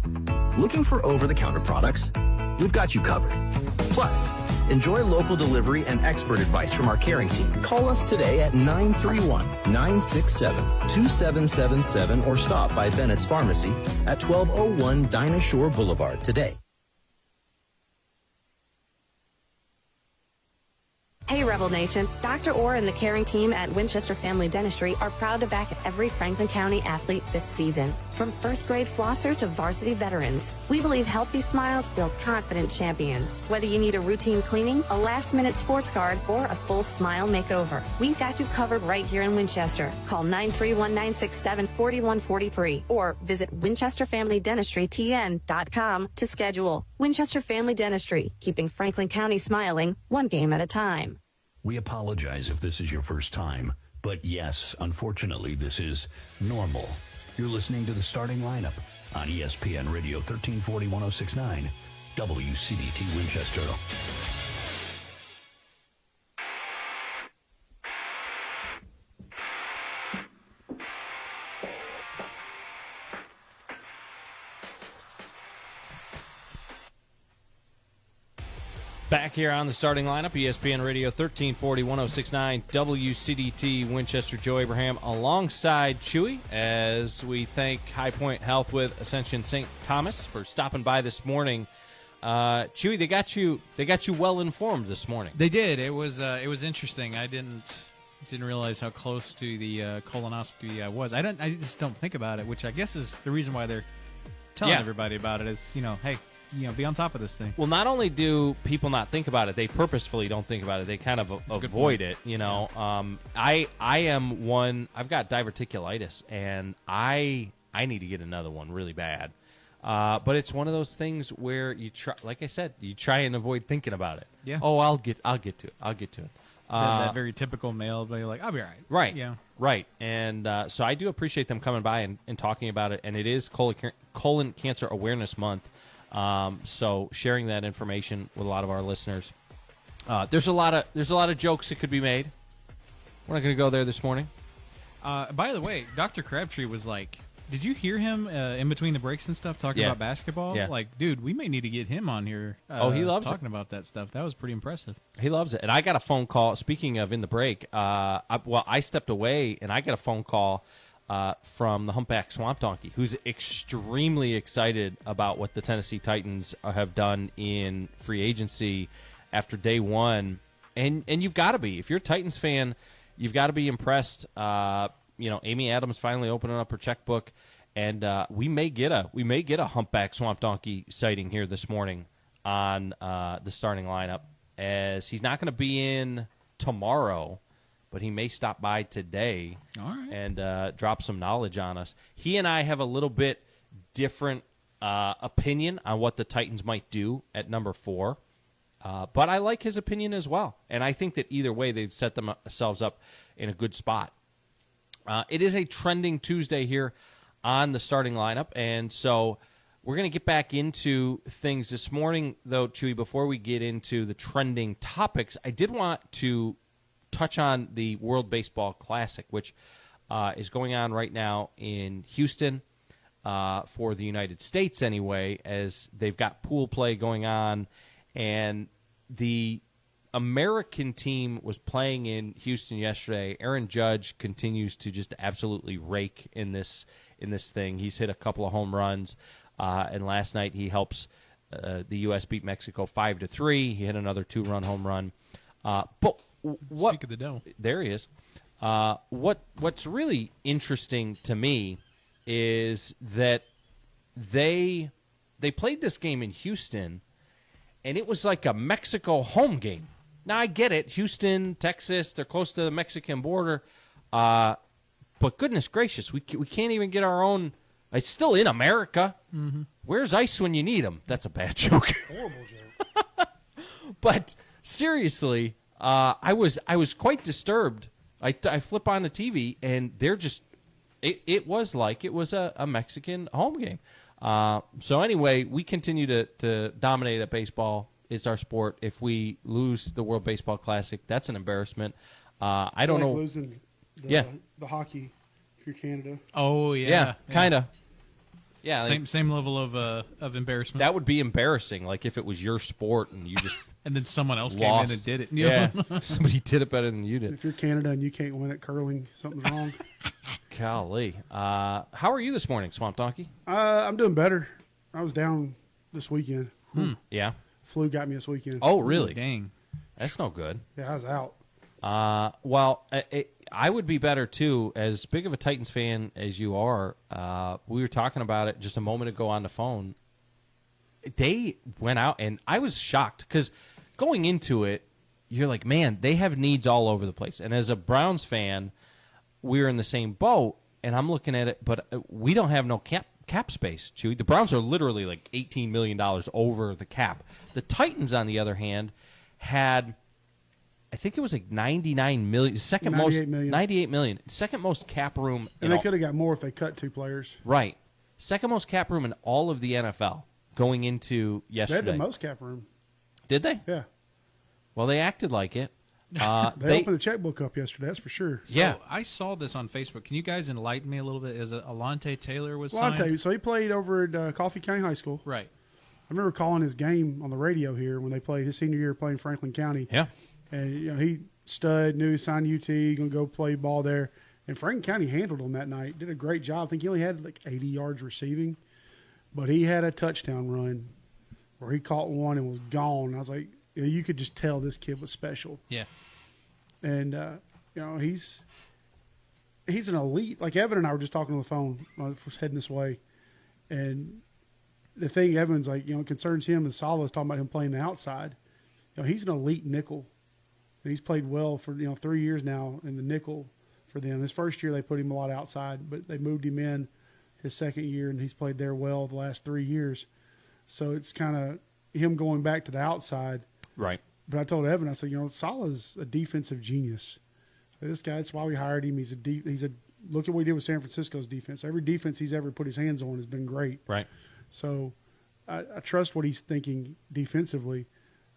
Looking for over-the-counter products? We've got you covered. Plus, enjoy local delivery and expert advice from our caring team. Call us today at 931-967-2777 or stop by Bennett's Pharmacy at 1201 Dinah Shore Boulevard today. Hey Rebel Nation, Dr. Orr and the caring team at Winchester Family Dentistry are proud to back every Franklin County athlete this season. From first grade flossers to varsity veterans, we believe healthy smiles build confident champions. Whether you need a routine cleaning, a last minute sports card, or a full smile makeover, we've got you covered right here in Winchester. Call 931-967-4143 or visit WinchesterFamilyDentistryTN.com to schedule. Winchester Family Dentistry, keeping Franklin County smiling one game at a time. We apologize if this is your first time, but yes, unfortunately, this is normal. You're listening to the starting lineup on ESPN Radio 1340 1069, WCDT Winchester. Back here on the starting lineup, ESPN Radio 1340 1069 WCDT Winchester. Joe Abraham alongside Chewy as we thank High Point Health with Ascension St. Thomas for stopping by this morning. Chewy, they got you well informed this morning. They did. It was interesting. I didn't realize how close to the colonoscopy I was. I just don't think about it, which I guess is the reason why they're telling everybody about it. Is hey. Be on top of this thing. Well, not only do people not think about it, they purposefully don't think about it. They kind of avoid it, I am one. I've got diverticulitis, and I need to get another one really bad. But it's one of those things where you try, like I said, you try and avoid thinking about it. Yeah. Oh, I'll get to it. That very typical male, but you're like, I'll be all right. Right. Yeah. Right. And so I do appreciate them coming by and talking about it. And it is Colon Cancer Awareness Month. So sharing that information with a lot of our listeners. There's a lot of jokes that could be made. We're not going to go there this morning. By the way, Dr. Crabtree was like, did you hear him in between the breaks and stuff talking about basketball? Yeah. Like, dude, we may need to get him on here. He loves talking about that stuff. That was pretty impressive. He loves it. And I got a phone call. Speaking of in the break, I stepped away and I got a phone call from the Humpback Swamp Donkey, who's extremely excited about what the Tennessee Titans have done in free agency after day one. And you've got to be. If you're a Titans fan, you've got to be impressed. Amy Adams finally opening up her checkbook, and we may get a Humpback Swamp Donkey sighting here this morning on the starting lineup, as he's not going to be in tomorrow, but he may stop by today and drop some knowledge on us. He and I have a little bit different opinion on what the Titans might do at number 4. But I like his opinion as well. And I think that either way, they've set themselves up in a good spot. It is a trending Tuesday here on the starting lineup. And so we're going to get back into things this morning, though, Chewy. Before we get into the trending topics, I did want to touch on the World Baseball Classic, which is going on right now in Houston for the United States anyway, as they've got pool play going on. And the American team was playing in Houston yesterday. Aaron Judge continues to just absolutely rake in this thing. He's hit a couple of home runs, and last night he helps the U.S. beat Mexico 5-3. He hit another 2-run home run. But what? Speak of the devil. There he is. What's really interesting to me is that they played this game in Houston, and it was like a Mexico home game. Now, I get it. Houston, Texas, they're close to the Mexican border. But goodness gracious, we can't even get our own. It's still in America. Mm-hmm. Where's ice when you need them? That's a bad joke. Horrible joke. But seriously, I was quite disturbed. I flip on the TV, and they're just it was like it was a Mexican home game. So anyway, we continue to dominate at baseball. It's our sport. If we lose the World Baseball Classic, that's an embarrassment. I don't know. Losing the hockey if you're Canada. Oh yeah, kind of. Yeah, same level of embarrassment. That would be embarrassing. Like if it was your sport and you just and then someone else lost. came in and did it. Yeah, somebody did it better than you did. If you're Canada and you can't win at curling, something's wrong. Golly, how are you this morning, Swamp Donkey? I'm doing better. I was down this weekend. Yeah, flu got me this weekend. Oh, really? Dang, that's no good. Yeah, I was out. Well, I would be better too. As big of a Titans fan as you are, we were talking about it just a moment ago on the phone. They went out, and I was shocked because going into it, you're like, man, they have needs all over the place. And as a Browns fan, we're in the same boat, and I'm looking at it, but we don't have no cap space, Chewy. The Browns are literally like $18 million over the cap. The Titans, on the other hand, had, I think it was like 99 million, second 98 most, million. 98 million, second most cap room. And they could have got more if they cut 2 players. Right. Second most cap room in all of the NFL going into yesterday. They had the most cap room. Did they? Yeah. Well, they acted like it. They opened the checkbook up yesterday, that's for sure. Yeah. So I saw this on Facebook. Can you guys enlighten me a little bit? Is it Alontae Taylor was Well, signed? I'll tell you. So he played over at Coffee County High School. Right. I remember calling his game on the radio here when they played his senior year playing Franklin County. Yeah. And he stud, knew he signed UT, going to go play ball there. And Franklin County handled him that night. Did a great job. I think he only had like 80 yards receiving. But he had a touchdown run where he caught one and was gone. I was like, you could just tell this kid was special. Yeah. And, he's an elite. Like Evan and I were just talking on the phone heading this way. And the thing Evan's like, concerns him is Salah's talking about him playing the outside. He's an elite nickel. And he's played well for 3 years now in the nickel for them. His first year they put him a lot outside, but they moved him in his second year, and he's played there well the last 3 years. So it's kind of him going back to the outside. Right. But I told Evan, I said, Salah's a defensive genius. This guy, that's why we hired him. Look at what he did with San Francisco's defense. Every defense he's ever put his hands on has been great. Right. So I trust what he's thinking defensively.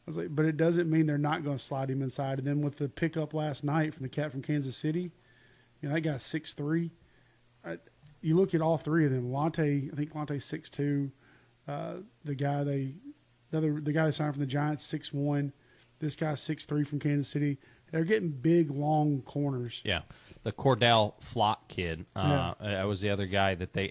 I was like, but it doesn't mean they're not going to slide him inside. And then with the pickup last night from the cat from Kansas City, that guy's 6'3". You look at all three of them. I think Lante's 6'2". The guy they signed from the Giants, 6'1". This guy's 6'3" from Kansas City. They're getting big, long corners. Yeah, the Cordell Flock kid. That was the other guy that they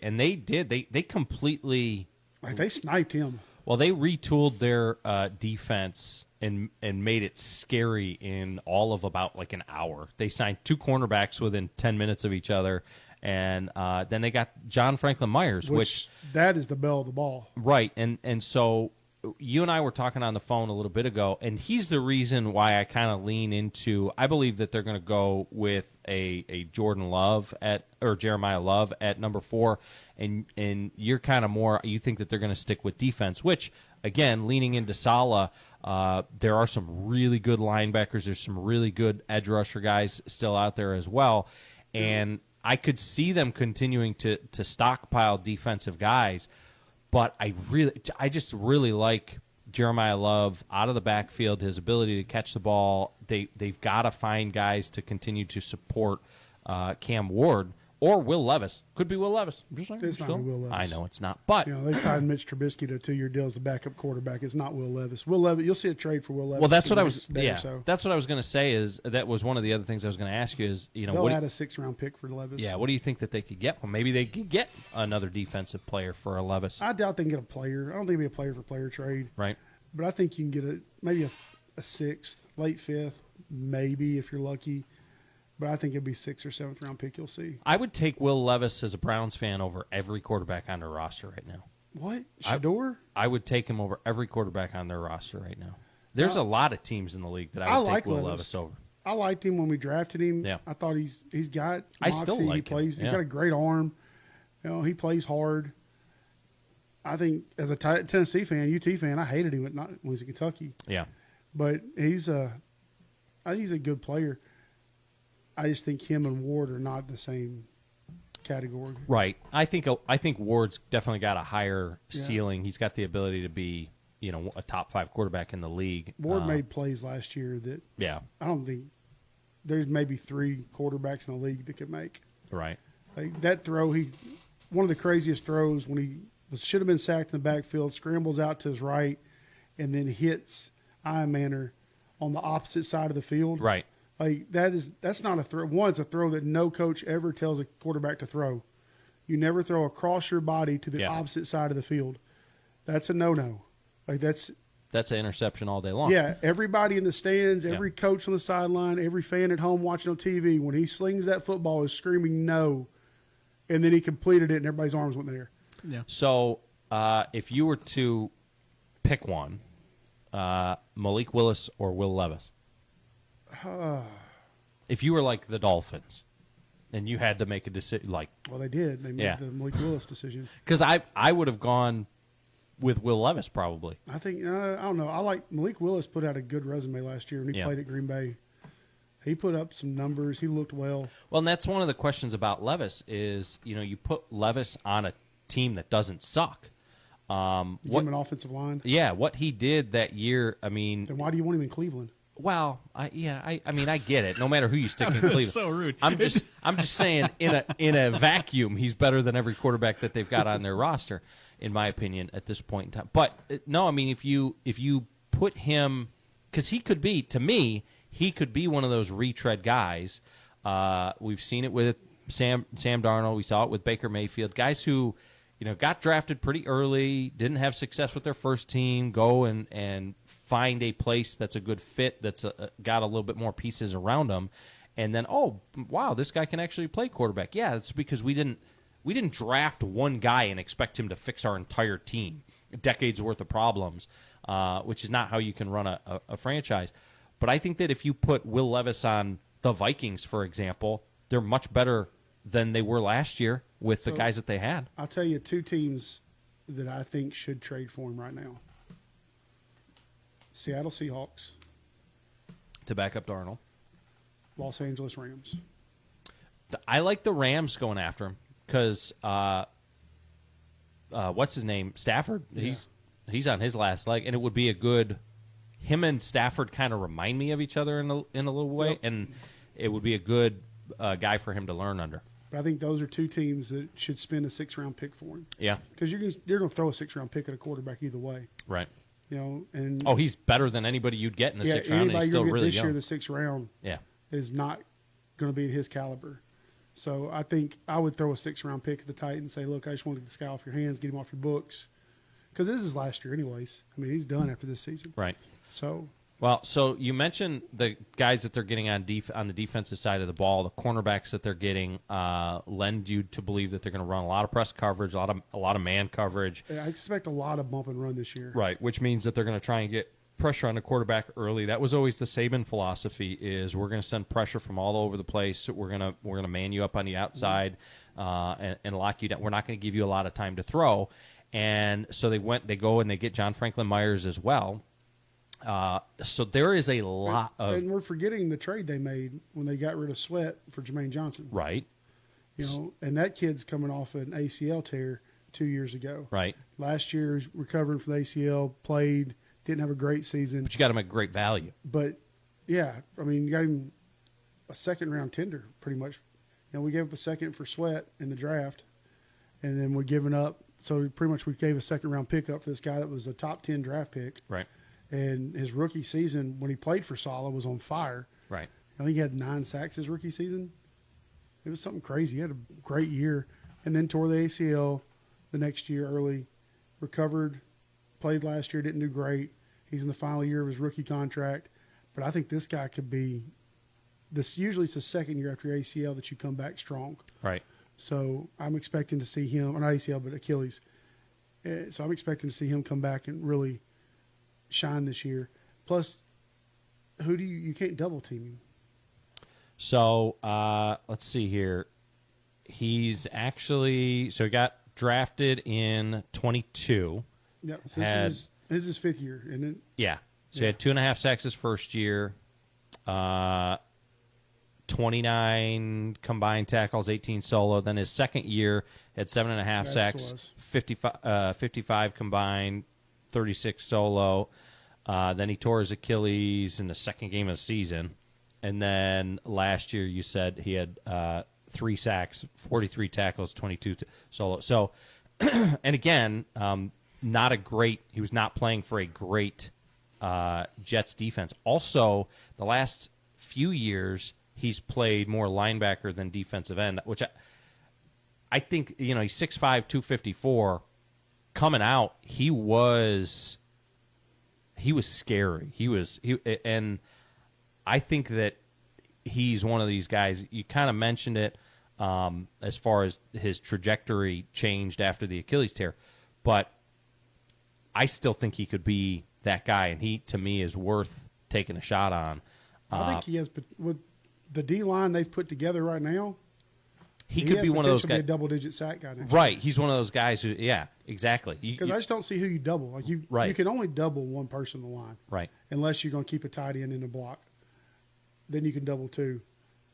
completely they sniped him. Well, they retooled their defense and made it scary in all of about like an hour. They signed 2 cornerbacks within 10 minutes of each other, and then they got John Franklin Myers, which that is the bell of the ball. Right, and so you and I were talking on the phone a little bit ago, and he's the reason why I kind of lean into. I believe that they're going to go with a Jordan Love or Jeremiah Love at number 4, and you're kind of more. You think that they're going to stick with defense, which again, leaning into Saleh, there are some really good linebackers. There's some really good edge rusher guys still out there as well, and I could see them continuing to stockpile defensive guys. But I just really like Jeremiah Love out of the backfield, his ability to catch the ball. They've got to find guys to continue to support Cam Ward or Will Levis. Could be Will Levis. I'm just saying, it's not Will Levis. I know it's not, but they signed Mitch Trubisky to a 2-year deal as the backup quarterback. It's not Will Levis. Will Levis, you'll see a trade for Will Levis. Well, that's what I was. So. That's what I was going to say. Is that was one of the other things I was going to ask you. Is they'll add a 6th-round pick for Levis. Yeah. What do you think that they could get? Well, maybe they could get another defensive player for a Levis. I doubt they can get a player. I don't think it'll be a player for player trade. Right. But I think you can get maybe a 6th, late 5th, maybe if you're lucky. But I think it'd be 6th or 7th round pick. You'll see. I would take Will Levis as a Browns fan over every quarterback on their roster right now. What? Shador? I would take him over every quarterback on their roster right now. There's a lot of teams in the league that I would take Will Levis over. I liked him when we drafted him. Yeah. I thought he's got moxie. I still like him. He's got a great arm. He plays hard. I think as a Tennessee fan, UT fan, I hated him when he was in Kentucky. Yeah. But I think he's a good player. I just think him and Ward are not the same category. Right. I think Ward's definitely got a higher ceiling. He's got the ability to be, a top 5 quarterback in the league. Ward made plays last year that I don't think there's maybe 3 quarterbacks in the league that could make. Right. Like that throw, one of the craziest throws when he should have been sacked in the backfield, scrambles out to his right, and then hits Iron Manor on the opposite side of the field. Right. Like that's not a throw. One, it's a throw that no coach ever tells a quarterback to throw. You never throw across your body to the opposite side of the field. That's a no-no. Like that's an interception all day long. Yeah, everybody in the stands, every coach on the sideline, every fan at home watching on TV, when he slings that football is screaming no, and then he completed it and everybody's arms went there. Yeah. So if you were to pick one, Malik Willis or Will Levis? If you were like the Dolphins and you had to make a decision, well, they did. They made the Malik Willis decision. Because I would have gone with Will Levis probably. I think I don't know. I like Malik Willis put out a good resume last year when he played at Green Bay. He put up some numbers. He looked well. Well, and that's one of the questions about Levis is you put Levis on a team that doesn't suck. Give him an offensive line. Yeah, what he did that year. I mean, then why do you want him in Cleveland? Well, I get it. No matter who you stick in Cleveland, so rude. I'm just saying in a vacuum, he's better than every quarterback that they've got on their roster, in my opinion, at this point in time. But no, I mean if you put him, because he could be, to me, he could be one of those retread guys. We've seen it with Sam Darnold. We saw it with Baker Mayfield. Guys who got drafted pretty early, didn't have success with their first team, go and find a place that's a good fit, that's got a little bit more pieces around them, and then, oh, wow, this guy can actually play quarterback. Yeah, it's because we didn't draft one guy and expect him to fix our entire team, decades worth of problems, which is not how you can run a franchise. But I think that if you put Will Levis on the Vikings, for example, they're much better than they were last year with the guys that they had. I'll tell you 2 teams that I think should trade for him right now. Seattle Seahawks. To back up Darnold. Los Angeles Rams. I like the Rams going after him because what's his name? Stafford. Yeah. He's on his last leg, and it would be a good. Him and Stafford kind of remind me of each other in a little way, and it would be a good guy for him to learn under. But I think those are 2 teams that should spend a 6th-round pick for him. Yeah, because you're going to throw a 6th-round pick at a quarterback either way. Right. And he's better than anybody you'd get in the 6th round. And he's still really this young. Year, the 6th round, is not going to be at his caliber. So I think I would throw a 6th-round pick at the Titans and say, "Look, I just want to get this guy off your hands, get him off your books," because this is last year, anyways. I mean, he's done after this season. Right. So Well, so you mentioned the guys that they're getting on the defensive side of the ball. The cornerbacks that they're getting lend you to believe that they're going to run a lot of press coverage, a lot of man coverage. I expect a lot of bump and run this year. Right, which means that they're going to try and get pressure on the quarterback early. That was always the Saban philosophy: is we're going to send pressure from all over the place. We're gonna man you up on the outside and lock you down. We're not going to give you a lot of time to throw. And so they go and they get John Franklin Myers as well. So there is a lot of, and we're forgetting the trade they made when they got rid of Sweat for Jermaine Johnson. Right. You know, and that kid's coming off an ACL tear 2 years ago. Right. Last year, recovering from the ACL, played, didn't have a great season. But you got him at great value. But, yeah, I mean, you got him a second-round tender, pretty much. You know, we gave up a second for Sweat in the draft, and then we're giving up. So pretty much we gave a second-round pickup for this guy that was a top 10 draft pick. Right. And his rookie season, when he played for Sala, was on fire. Right. I think he had 9 sacks his rookie season. It was something crazy. He had a great year, and then tore the ACL the next year early, recovered, played last year, didn't do great. He's in the final year of his rookie contract. But I think this guy could be this. Usually it's the second year after your ACL that you come back strong. Right. So I'm expecting to see him, not ACL, but Achilles. So I'm expecting to see him come back and really shine this year. Plus, who do you can't double team him. So let's see here. He's actually he got drafted in 22. Yeah, so this is his 5th year, isn't it? Yeah. So he had 2.5 sacks his first year, 29 combined tackles, 18 solo. Then his second year had 7.5 sacks, 55 combined, 36 solo. Then he tore his Achilles in the second game of the season. And then last year you said he had 3 sacks, 43 tackles, 22 solo. So, and again, he was not playing for a great Jets defense. Also, the last few years he's played more linebacker than defensive end, which I think, he's 6'5", 254. Coming out, he was scary. And I think that he's one of these guys. You kind of mentioned it as far as his trajectory changed after the Achilles tear, but I still think he could be that guy, and he, to me, is worth taking a shot on. I think he has, but with the D-line they've put together right now, he could be one of those guys. Be a double-digit sack guy next right. year. He's one of those guys who, yeah, exactly. Because I just don't see who you double. Like you can only double one person in the line, right? Unless you're going to keep a tight end in the block, then you can double 2.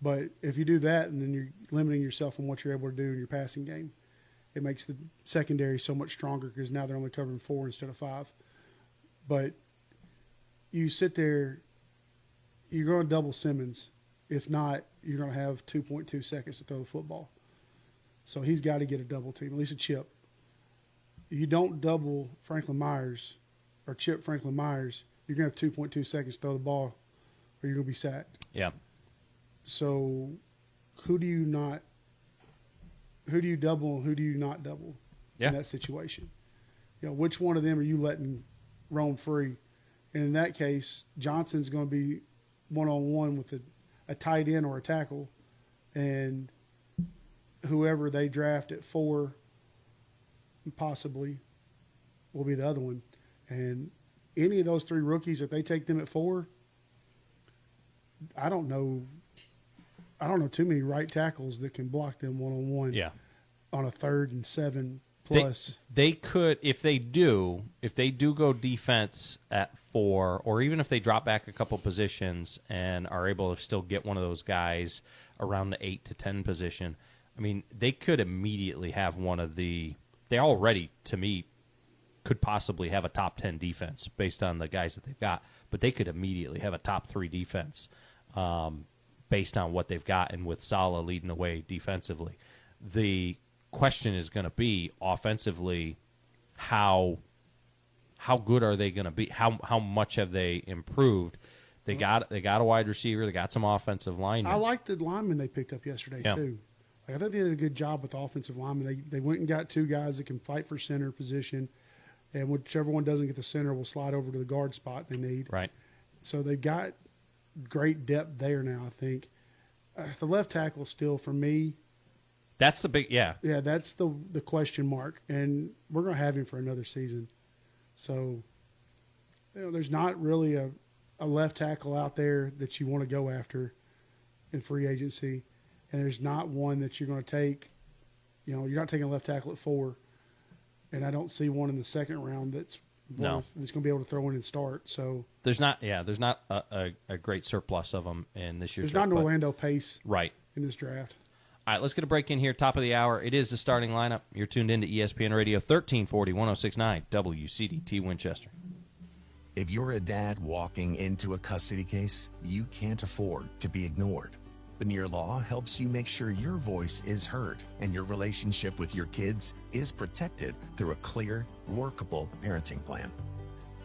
But if you do that, and then you're limiting yourself on what you're able to do in your passing game, it makes the secondary so much stronger because now they're only covering 4 instead of 5. But you sit there, you're going to double Simmons. If not, you're going to have 2.2 seconds to throw the football. So he's got to get a double team, at least a chip. You don't double Franklin Myers or chip Franklin Myers, you're going to have 2.2 seconds to throw the ball or you're going to be sacked. Yeah. So who do you double and who do you not double in that situation? Which one of them are you letting roam free? And in that case, Johnson's going to be one-on-one with a tight end or a tackle, and whoever they draft at 4 possibly will be the other one. And any of those 3 rookies, if they take them at 4, I don't know too many right tackles that can block them one-on-one on a 3rd and 7 plus. They could, if they do go defense at 4, or even if they drop back a couple positions and are able to still get one of those guys around the 8 to 10 position, I mean, they could immediately have one of the – they already, to me, could possibly have a top 10 defense based on the guys that they've got, but they could immediately have a top 3 defense based on what they've got and with Saleh leading the way defensively. The question is going to be offensively, how good are they going to be? How much have they improved? They got a wide receiver. They got some offensive linemen. I like the linemen they picked up yesterday too. Like, I think they did a good job with the offensive linemen. They went and got 2 guys that can fight for center position, and whichever one doesn't get the center will slide over to the guard spot they need. Right. So they've got great depth there now, I think. The left tackle still, for me, that's the big, yeah, that's the question mark. And we're going to have him for another season. So, there's not really a left tackle out there that you want to go after in free agency. And there's not one that you're going to take. You're not taking a left tackle at 4. And I don't see one in the second round that's going to be able to throw in and start. So there's not a great surplus of them in this year's draft. There's not an but, Orlando Pace right in this draft. All right, let's get a break in here. Top of the hour. It is the starting lineup. You're tuned into ESPN Radio 1340 1069 WCDT Winchester. If you're a dad walking into a custody case, you can't afford to be ignored. Veneer Law helps you make sure your voice is heard and your relationship with your kids is protected through a clear, workable parenting plan.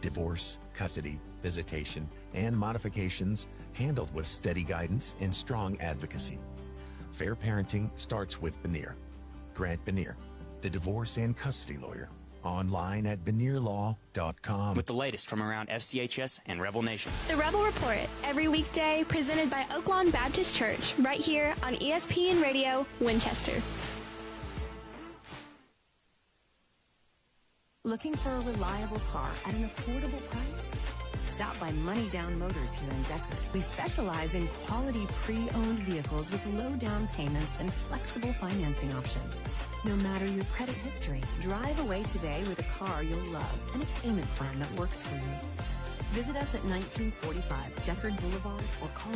Divorce, custody, visitation, and modifications handled with steady guidance and strong advocacy. Fair parenting starts with Veneer. Grant Veneer, the divorce and custody lawyer. Online at veneerlaw.com. With the latest from around FCHS and Rebel Nation. The Rebel Report, every weekday, presented by Oaklawn Baptist Church, right here on ESPN Radio, Winchester. Looking for a reliable car at an affordable price? Stop by Money Down Motors here in Deckard. We specialize in quality pre-owned vehicles with low down payments and flexible financing options. No matter your credit history, drive away today with a car you'll love and a payment plan that works for you. Visit us at 1945 Deckard Boulevard or call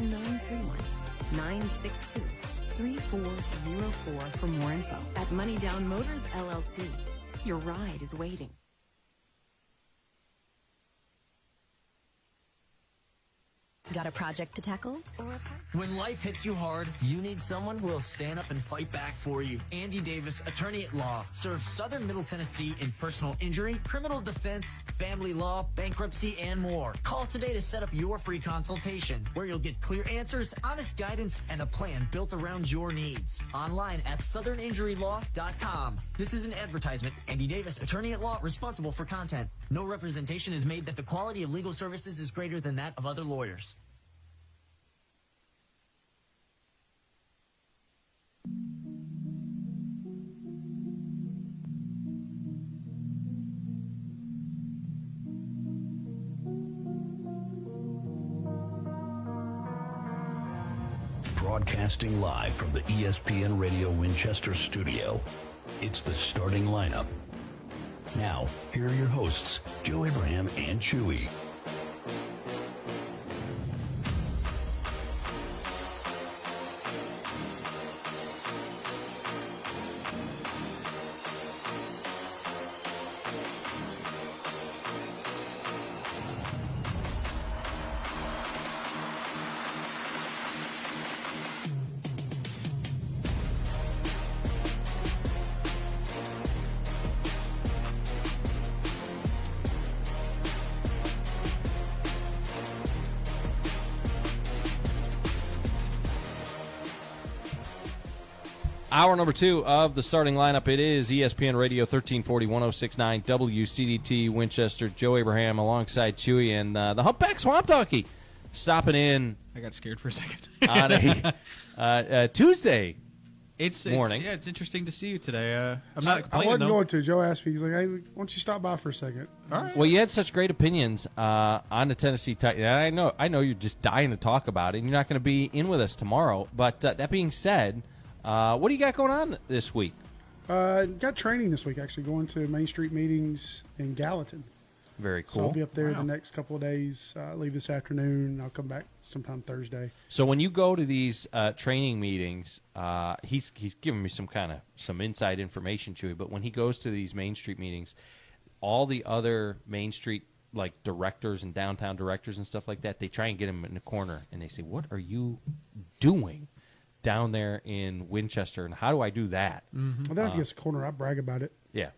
931-962-3404 for more info. At Money Down Motors LLC, your ride is waiting. Got a project to tackle? When life hits you hard, you need someone who will stand up and fight back for you. Andy Davis, attorney at law, serves Southern Middle Tennessee in personal injury, criminal defense, family law, bankruptcy, and more. Call today to set up your free consultation, where you'll get clear answers, honest guidance, and a plan built around your needs. Online at southerninjurylaw.com. This is an advertisement. Andy Davis, attorney at law, responsible for content. No representation is made that the quality of legal services is greater than that of other lawyers. Broadcasting live from the ESPN Radio Winchester studio, it's the starting lineup. Now, here are your hosts, Joe Abraham and Chewy. Hour number 2 of the starting lineup. It is ESPN Radio 1340 1069 WCDT Winchester. Joe Abraham alongside Chewy and the Humpback Swamp Donkey stopping in. I got scared for a second. On a Tuesday morning. It's interesting to see you today. I'm not I complaining, wasn't though. going to. Joe asked me. He's like, "Hey, why don't you stop by for a second?" All right. Well, you had such great opinions on the Tennessee Titans. And I know you're just dying to talk about it, and you're not going to be in with us tomorrow. But that being said, what do you got going on this week? Got training this week, actually, going to Main Street meetings in Gallatin. Very cool. So I'll be up there the next couple of days. Leave this afternoon. I'll come back sometime Thursday. So when you go to these training meetings, he's giving me some inside information, Chewy. But when he goes to these Main Street meetings, all the other Main Street directors and downtown directors and stuff like that, they try and get him in the corner and they say, "What are you doing down there in Winchester, and how do I do that?" Mm-hmm. Well, then if he gets a corner, I brag about it. Yeah.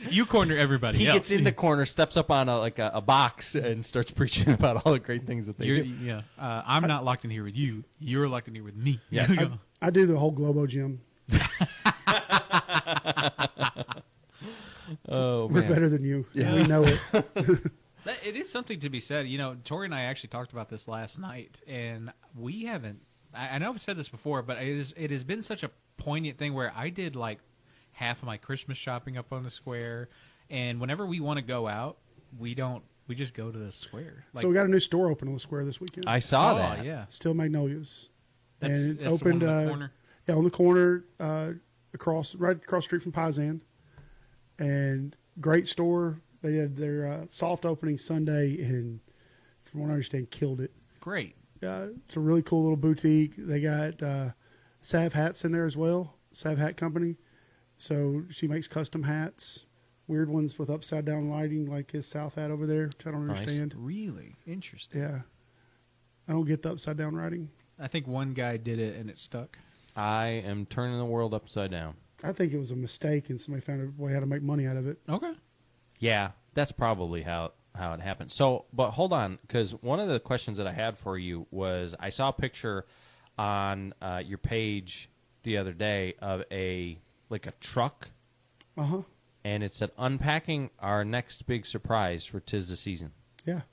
You corner everybody He else. gets in the corner, steps up on a box, and starts preaching about all the great things that they do. Yeah, I'm not locked in here with you. You're locked in here with me. Yes. I do the whole Globo Gym. Oh, We're man. better than you. Yeah. We know it. It is something to be said. Tori and I actually talked about this last night, and we haven't. I know I've said this before, but it has been such a poignant thing where I did like half of my Christmas shopping up on the square, and whenever we want to go out, we just go to the square. So we got a new store open on the square this weekend. I saw that. Yeah, Still Magnolias, and it that's opened the one on the corner. Yeah, on the corner, right across the street from Paisan, and great store. They had their soft opening Sunday, and from what I understand, killed it. Great. It's a really cool little boutique. They got Sav hats in there as well. Sav Hat Company. So she makes custom hats, weird ones with upside down lighting, like his South hat over there, which I don't understand. Really interesting. Yeah, I don't get the upside down writing. I think one guy did it and it stuck. I am turning the world upside down. I think it was a mistake, and somebody found a way how to make money out of it. Okay. Yeah, that's probably how it happened. So, but hold on, because one of the questions that I had for you was I saw a picture on your page the other day of a truck. Uh-huh. And it said, unpacking our next big surprise for 'Tis the Season. Yeah.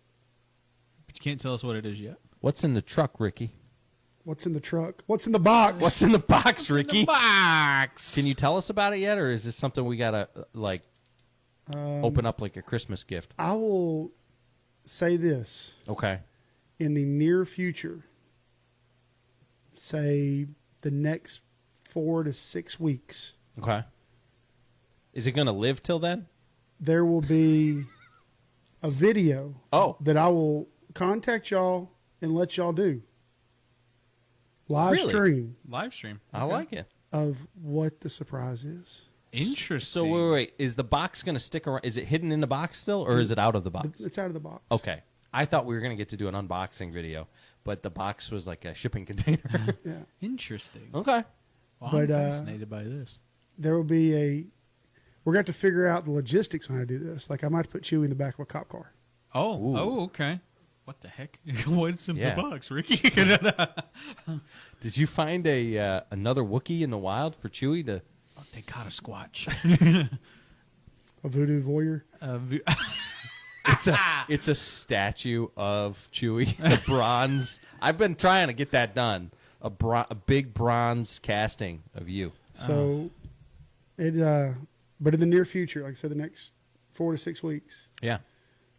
But you can't tell us what it is yet. What's in the truck, Ricky? What's in the truck? What's in the box? What's in the box, Ricky? The box. Can you tell us about it yet, or is this something we got to, open up like a Christmas gift? I will say this. Okay. In the near future, say the next 4 to 6 weeks. Okay. Is it going to live till then? There will be a video that I will contact y'all and let y'all do. Live stream. Live stream. I like it. Of what the surprise is. Interesting. So wait. Is the box going to stick around? Is it hidden in the box still, or is it out of the box? It's out of the box. Okay. I thought we were going to get to do an unboxing video, but the box was like a shipping container. Yeah. Interesting. Okay. Well, But, I'm fascinated by this. There will be we're going to have to figure out the logistics on how to do this. Like I might put Chewie in the back of a cop car. Oh, okay. What the heck? What's in the box, Ricky? Did you find another Wookiee in the wild for Chewie to? Oh, they got a Squatch. A voodoo voyeur. It's a statue of Chewie, a bronze. I've been trying to get that done. A big bronze casting of you. So, but in the near future, like I said, the next 4 to 6 weeks, yeah,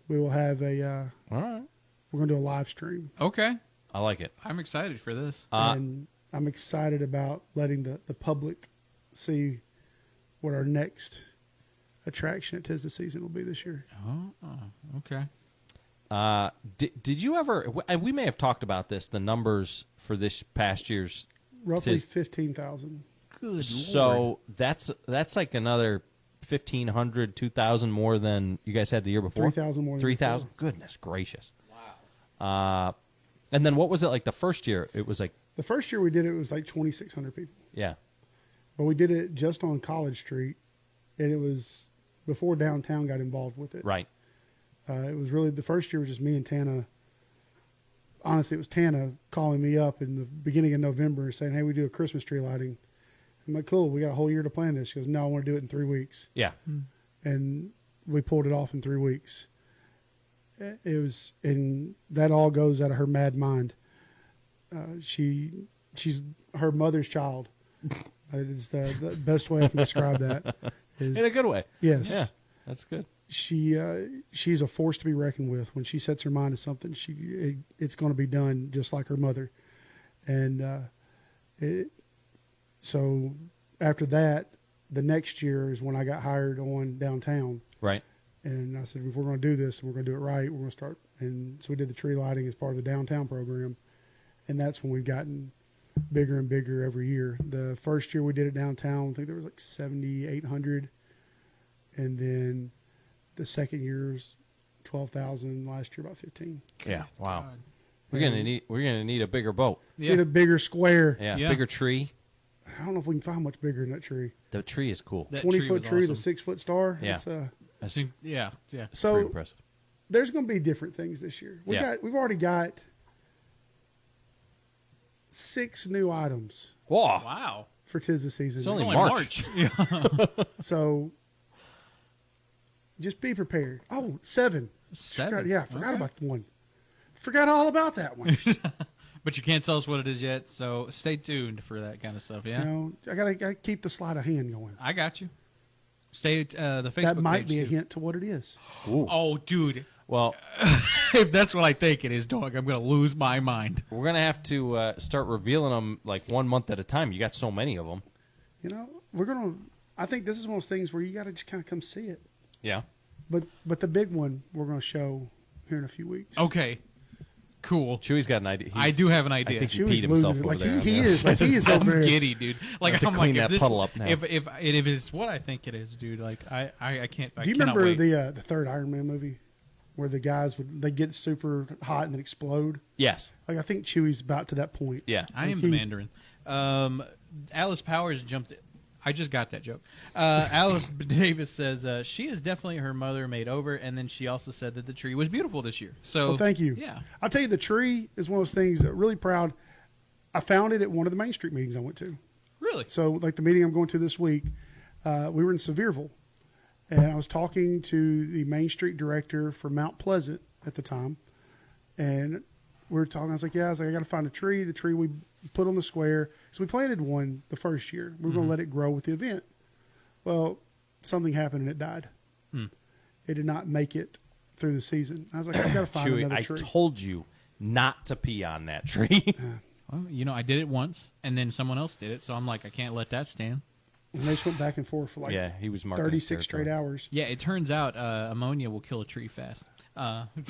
we will have all right. We're going to do a live stream. Okay. I like it. I'm excited for this. And I'm excited about letting the public see what our next attraction at 'Tis the Season will be this year. Oh, okay. Did you ever? We may have talked about this. The numbers for this past year's roughly 15,000. Good. So Lord. that's like another 1,500, 2,000 more than you guys had the year before. 3,000 more. 3,000. Goodness gracious. Wow. And then what was it like the first year? It was like the first year we did it was like 2,600 people. Yeah. But we did it just on College Street, and it was before downtown got involved with it. Right. It was really the first year was just me and Tana. Honestly, it was Tana calling me up in the beginning of November and saying, "Hey, we do a Christmas tree lighting." I'm like, "Cool, we got a whole year to plan this." She goes, "No, I want to do it in 3 weeks." Yeah. And we pulled it off in 3 weeks. It was, and that all goes out of her mad mind. She's her mother's child. It's the best way I can describe that. Is, in a good way. Yes. Yeah, that's good. She's a force to be reckoned with. When she sets her mind to something, it's going to be done just like her mother. And so after that, the next year is when I got hired on downtown. Right. And I said, if we're going to do this and we're going to do it right, we're going to start. And so we did the tree lighting as part of the downtown program. And that's when we've gotten bigger and bigger every year. The first year we did it downtown, I think there was like 7,800. And then the second year was 12,000. Last year about 15. Yeah. Wow. We're gonna need a bigger boat. Yeah. Need a bigger square. Yeah. Bigger tree. I don't know if we can find much bigger than that tree. The tree is cool. 20-foot tree, awesome. the 6-foot star. Yeah. It's, yeah. So pretty impressive. There's going to be different things this year. We've already got 6 new items. Whoa. Wow. For 'Tis the Season. It's only March. Yeah. So Just be prepared. Oh, 7. 7? I forgot about the one. Forgot all about that one. But you can't tell us what it is yet, so stay tuned for that kind of stuff, yeah? I gotta keep the sleight of hand going. I got you. Stay the Facebook That might page, be a too. hint to what it is. Ooh. Oh, dude. Well, if that's what I think it is, dog, I'm going to lose my mind. we're going to have to start revealing them like 1 month at a time. You got so many of them. I think this is one of those things where you got to just kind of come see it. Yeah. But the big one we're going to show here in a few weeks. Okay. Cool. Chewy's got an idea. I do have an idea. I think he Chewy's peed himself losing it. over Like, there. he is. Like, he is I'm over there. giddy, dude. Like, have to I'm clean like, that if puddle up now. If it's what I think it is, dude, like, I can't. Do you cannot remember wait. the third Iron Man movie where the guys they get super hot and then explode? Yes. Like, I think Chewy's about to that point. Yeah. I Like, am the Mandarin. Alice Powers jumped. I just got that joke. Alice Davis says she is definitely her mother made over, and then she also said that the tree was beautiful this year. So Well, thank you. Yeah. I'll tell you, the tree is one of those things that really proud. I found it at one of the Main Street meetings I went to. Really? So, like the meeting I'm going to this week, we were in Sevierville, and I was talking to the Main Street director for Mount Pleasant at the time, and we were talking. I was like, I got to find a tree. The tree we put on the square. So we planted one the first year. We were going to let it grow with the event. Well, something happened and it died. It did not make it through the season. I was like, I've got to find Chewy, another I tree. told you not to pee on that tree. Well, I did it once, and then someone else did it, so I'm like, I can't let that stand. And they just went back and forth for like Yeah, he was marking his 36 straight territory. hours. Yeah, it turns out ammonia will kill a tree fast.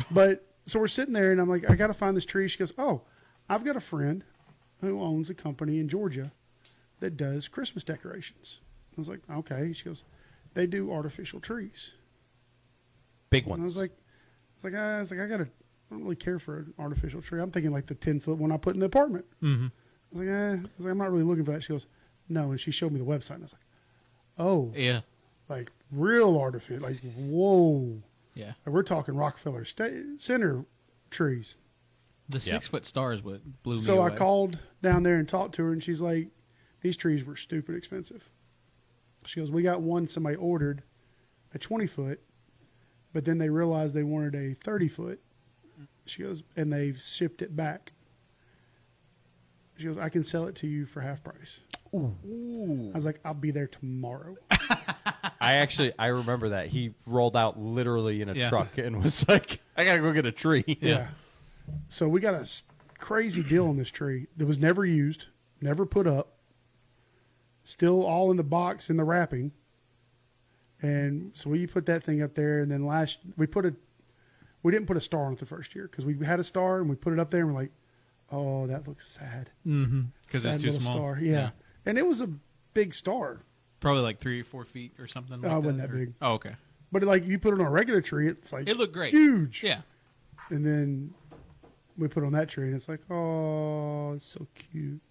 But so we're sitting there, and I'm like, I got to find this tree. She goes, oh, I've got a friend who owns a company in Georgia that does Christmas decorations. I was like, okay. She goes, they do artificial trees. Big And I ones. was like, I don't really care for an artificial tree. I'm thinking like the 10-foot one I put in the apartment. Mm-hmm. I was like, I'm not really looking for that. She goes, no. And she showed me the website. And I was like, oh, Yeah. like real artificial, like, whoa. Yeah. Like, we're talking Rockefeller Center trees. The 6-foot star is what blew me So away. I called down there and talked to her, and she's like, these trees were stupid expensive. She goes, we got one somebody ordered, a 20-foot, but then they realized they wanted a 30-foot. She goes, and they've shipped it back. She goes, I can sell it to you for half price. Ooh. I was like, I'll be there tomorrow. I remember that. He rolled out literally in a Yeah. truck and was like, I got to go get a tree. Yeah. So we got a crazy deal on this tree that was never used, never put up, still all in the box in the wrapping. And so we put that thing up there, and then we didn't put a star on it the first year because we had a star and we put it up there and we're like, oh, that looks sad. Mm-hmm. Because Sad it's too little small. Star. Yeah. And it was a big star. Probably like 3 or 4 feet or something. Like It wasn't that or- big. Oh, okay. But like you put it on a regular tree, it's like It looked great. huge. Yeah. And then we put it on that tree, and it's like, oh, it's so cute.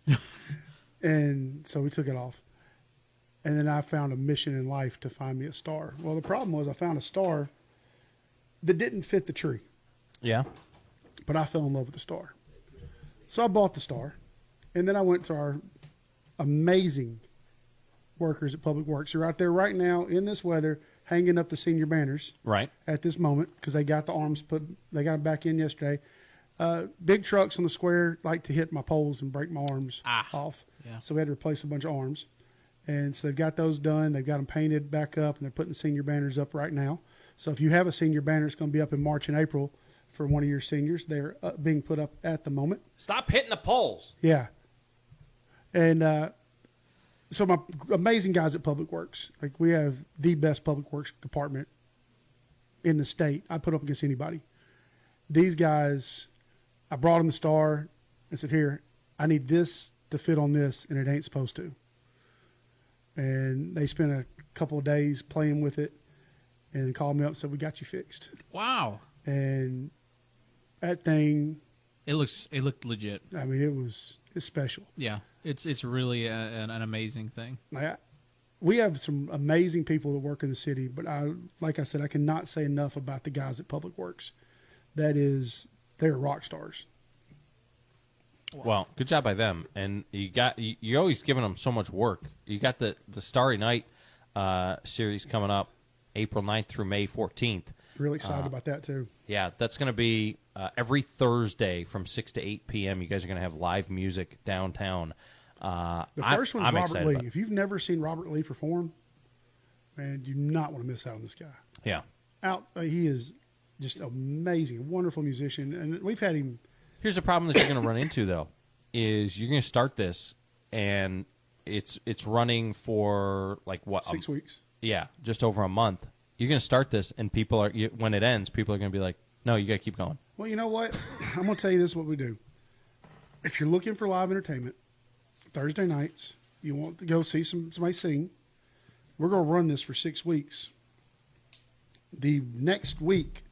And so we took it off. And then I found a mission in life to find me a star. Well, the problem was I found a star that didn't fit the tree, Yeah. but I fell in love with the star. So I bought the star, and then I went to our amazing workers at Public Works who are out there right now in this weather hanging up the senior banners. Right. At this moment, because they got the arms they got them back in yesterday. Big trucks on the square like to hit my poles and break my arms off. Yeah. So we had to replace a bunch of arms. And so they've got those done. They've got them painted back up, and they're putting the senior banners up right now. So if you have a senior banner, it's going to be up in March and April for one of your seniors. They're being put up at the moment. Stop hitting the poles. Yeah. And so my amazing guys at Public Works, like we have the best Public Works department in the state. I put up against anybody. These guys, I brought them the star and said, here, I need this to fit on this, and it ain't supposed to. And they spent a couple of days playing with it and called me up and said, we got you fixed. Wow. And that thing, It looked legit. I mean, it's special. Yeah. It's really an amazing thing. We have some amazing people that work in the city, but like I said, I cannot say enough about the guys at Public Works. They're rock stars. Well, good job by them. And you're always giving them so much work. You got the Starry Night series coming up, April 9th through May 14th. Really excited about that, too. Yeah, that's going to be every Thursday from 6 to 8 p.m. You guys are going to have live music downtown. The first one's I'm Robert Lee. about it. If you've never seen Robert Lee perform, man, you do not want to miss out on this guy. Yeah. He is just amazing, wonderful musician, and we've had him. Here's the problem that you're going to run into, though, is you're going to start this, and it's running for, like, what? 6 weeks. Yeah, just over a month. You're going to start this, and when it ends, people are going to be like, no, you got to keep going. Well, you know what? I'm going to tell you this is what we do. If you're looking for live entertainment, Thursday nights, you want to go see somebody sing, we're going to run this for 6 weeks. The next week,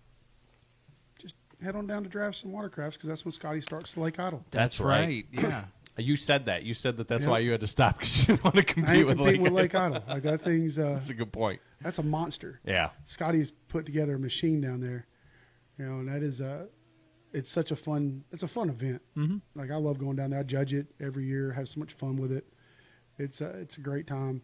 just head on down to Draft some Watercrafts because that's when Scotty starts the Lake Idle. That's right. Yeah. You said that. You said that's Yep. why you had to stop because you didn't want to I compete ain't with competing with Lake Lake Idle. Like that thing's. That's a good point. That's a monster. Yeah. Scotty's put together a machine down there, and that is it's such a fun. It's a fun event. Mhm. Like I love going down there. I judge it every year. Have so much fun with it. It's a great time,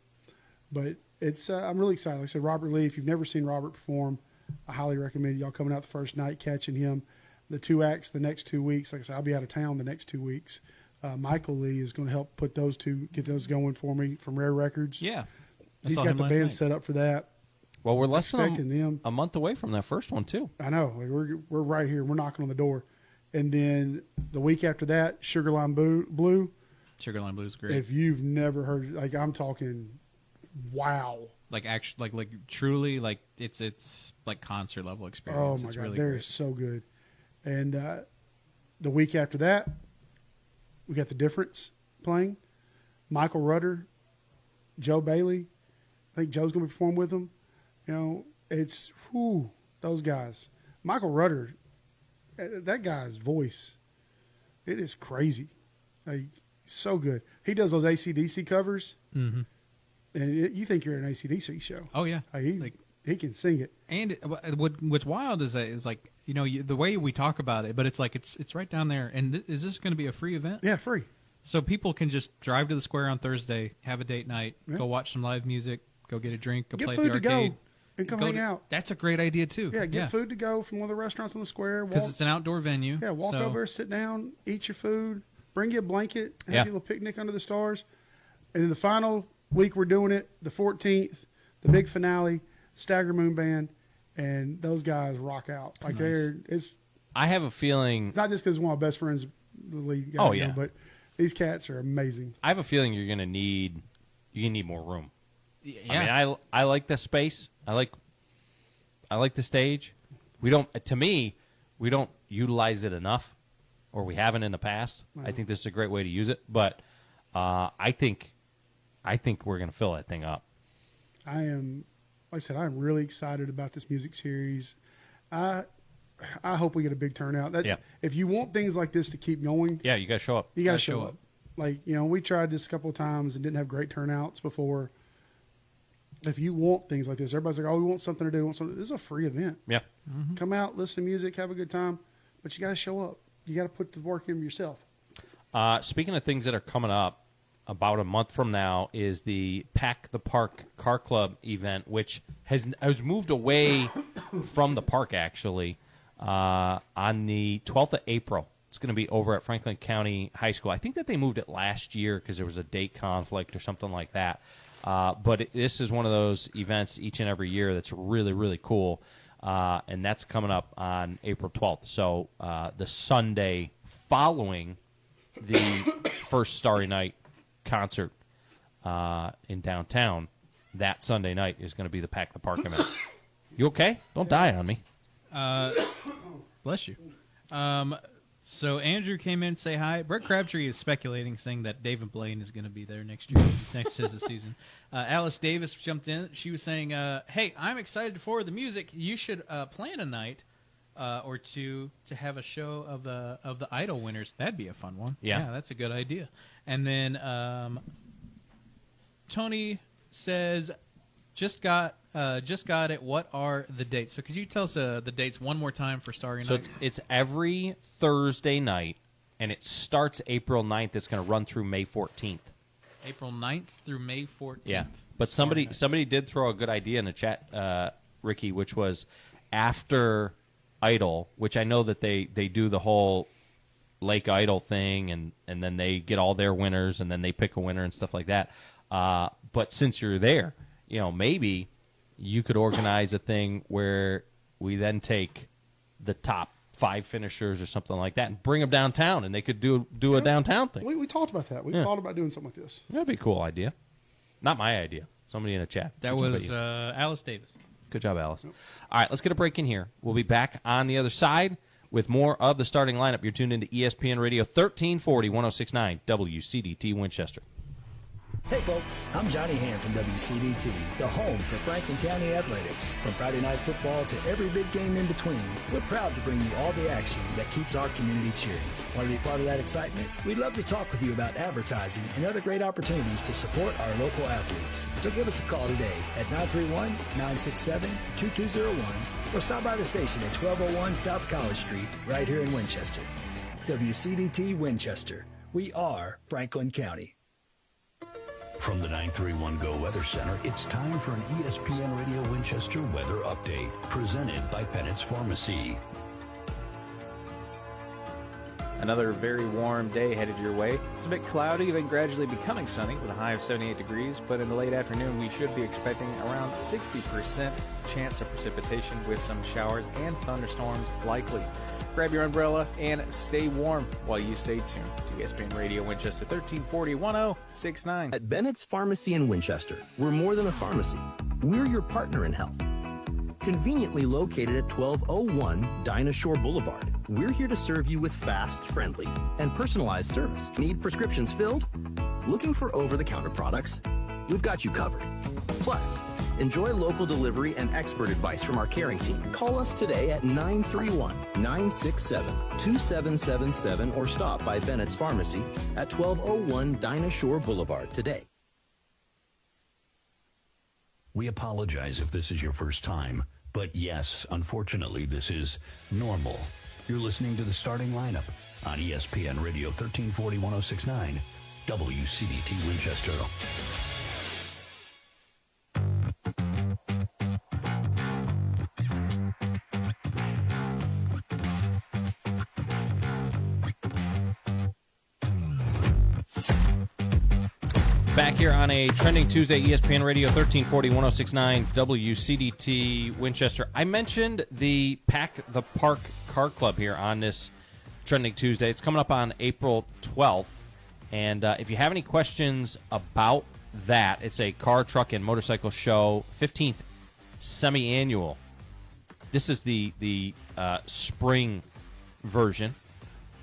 but it's I'm really excited. Like I said, Robert Lee. If you've never seen Robert perform, I highly recommend y'all coming out the first night, catching him. The 2 acts the next 2 weeks. Like I said, I'll be out of town the next 2 weeks. Michael Lee is going to help put get those going for me from Rare Records. Yeah. He's got the band set up for that. Well, we're less Expecting than them. a month away from that first one, too. I know. Like we're right here. We're knocking on the door. And then the week after that, Sugarline Blue. Sugarline Blue is great. If you've never heard, like I'm talking, wow. Like actually, like truly, like it's like concert level Oh experience. my It's God, really they're great. so good. And the week after that, we got The Difference playing. Michael Rudder, Joe Bailey. I think Joe's going to be performing with them. You know, it's those guys. Michael Rudder, that guy's voice, it is crazy. Like, so good. He does those AC/DC covers, Mhm. and you think you're at an AC/DC show. Oh yeah, like, he can sing it. And what's wild is that is like the way we talk about it, but it's like it's right down there. And is this going to be a free event? Yeah, free. So people can just drive to the square on Thursday, have a date night, Yeah. go watch some live music, go get a drink, go Get play food at to the arcade, go and come hang out. That's a great idea too. Yeah, get food to go from one of the restaurants on the square. because it's an outdoor venue. Yeah, walk so- over, sit down, eat your food, bring you a blanket, have Yeah. your little picnic under the stars. And then the final week we're doing it, the 14th, the big finale, Stagger Moon Band, and those guys rock out. Like Nice. I have a feeling. It's not just because one of my best friends, the lead guy. Oh, yeah. But these cats are amazing. I have a feeling you're going to need more room. Yeah. I mean, I like the space. I like the stage. We don't utilize it enough, or we haven't in the past. I think this is a great way to use it, but I think we're going to fill that thing up. I am, like I said, I'm really excited about this music series. I hope we get a big turnout. Yeah. If you want things like this to keep going, Yeah, you got to show up. you got to show up. Like, we tried this a couple of times and didn't have great turnouts before. If you want things like this, everybody's like, oh, we want something to do. This is a free event. Yeah. Come out, listen to music, have a good time, but you got to show up. You got to put the work in yourself. Speaking of things that are coming up, about a month from now is the Pack the Park Car Club event, which has moved away from the park, actually, on the 12th of April. It's going to be over at Franklin County High School. I think that they moved it last year because there was a date conflict or something like that. But this is one of those events each and every year that's really, really cool. And that's coming up on April 12th. So the Sunday following the first Starry Night concert in downtown, that Sunday night is going to be the Pack the Park event. You okay? Don't die on me. Bless you. So Andrew came in to say hi. Brett Crabtree is speculating, saying that David Blaine is going to be there next year, next to the season. Alice Davis jumped in. She was saying, hey, I'm excited for the music. You should plan a night or two to have a show of the Idol winners. That'd be a fun one. Yeah, that's a good idea. And then Tony says, just got it. What are the dates? So could you tell us the dates one more time for Starry So Nights? it's every Thursday night, and it starts April 9th. It's going to run through May 14th. April 9th through May 14th. Yeah, but somebody did throw a good idea in the chat Ricky, which was after Idol, which I know that they do the whole Lake Idol thing, and then they get all their winners, and then they pick a winner and stuff like that. But since you're there, maybe you could organize a thing where we then take the top 5 finishers or something like that and bring them downtown, and they could do a downtown thing. We talked about that. We thought about doing something like this. That'd be a cool idea. Not my idea. Somebody in the chat. That was Alice Davis. Good job, Alice. All right, let's get a break in here. We'll be back on the other side with more of the starting lineup. You're tuned into ESPN Radio 1340, 1069 WCDT Winchester. Hey folks, I'm Johnny Hand from WCDT, the home for Franklin County Athletics. From Friday night football to every big game in between, we're proud to bring you all the action that keeps our community cheering. Want to be part of that excitement? We'd love to talk with you about advertising and other great opportunities to support our local athletes. So give us a call today at 931-967-2201 or stop by the station at 1201 South College Street right here in Winchester. WCDT Winchester. We are Franklin County. From the 931 Go Weather Center, it's time for an ESPN Radio Winchester weather update, presented by Pennett's Pharmacy. Another very warm day headed your way. It's a bit cloudy, then gradually becoming sunny with a high of 78 degrees, but in the late afternoon we should be expecting around 60% chance of precipitation with some showers and thunderstorms likely. Grab your umbrella and stay warm while you stay tuned to ESPN Radio Winchester 1340 1069. At Bennett's Pharmacy in Winchester, we're more than a pharmacy. We're your partner in health. Conveniently located at 1201 Dinah Shore Boulevard, we're here to serve you with fast, friendly, and personalized service. Need prescriptions filled? Looking for over-the-counter products? We've got you covered. Plus, enjoy local delivery and expert advice from our caring team. Call us today at 931-967-2777 or stop by Bennett's Pharmacy at 1201 Dinah Shore Boulevard today. We apologize if this is your first time, but yes, unfortunately, this is normal. You're listening to the starting lineup on ESPN Radio 1340 1069 WCDT Winchester. Back here on a trending Tuesday, ESPN Radio 1340 1069 WCDT Winchester. I mentioned the Pack the Park Car Club here on this trending Tuesday. It's coming up on April 12th. And if you have any questions about that, it's a car, truck, and motorcycle show, 15th semi-annual. This is the spring version.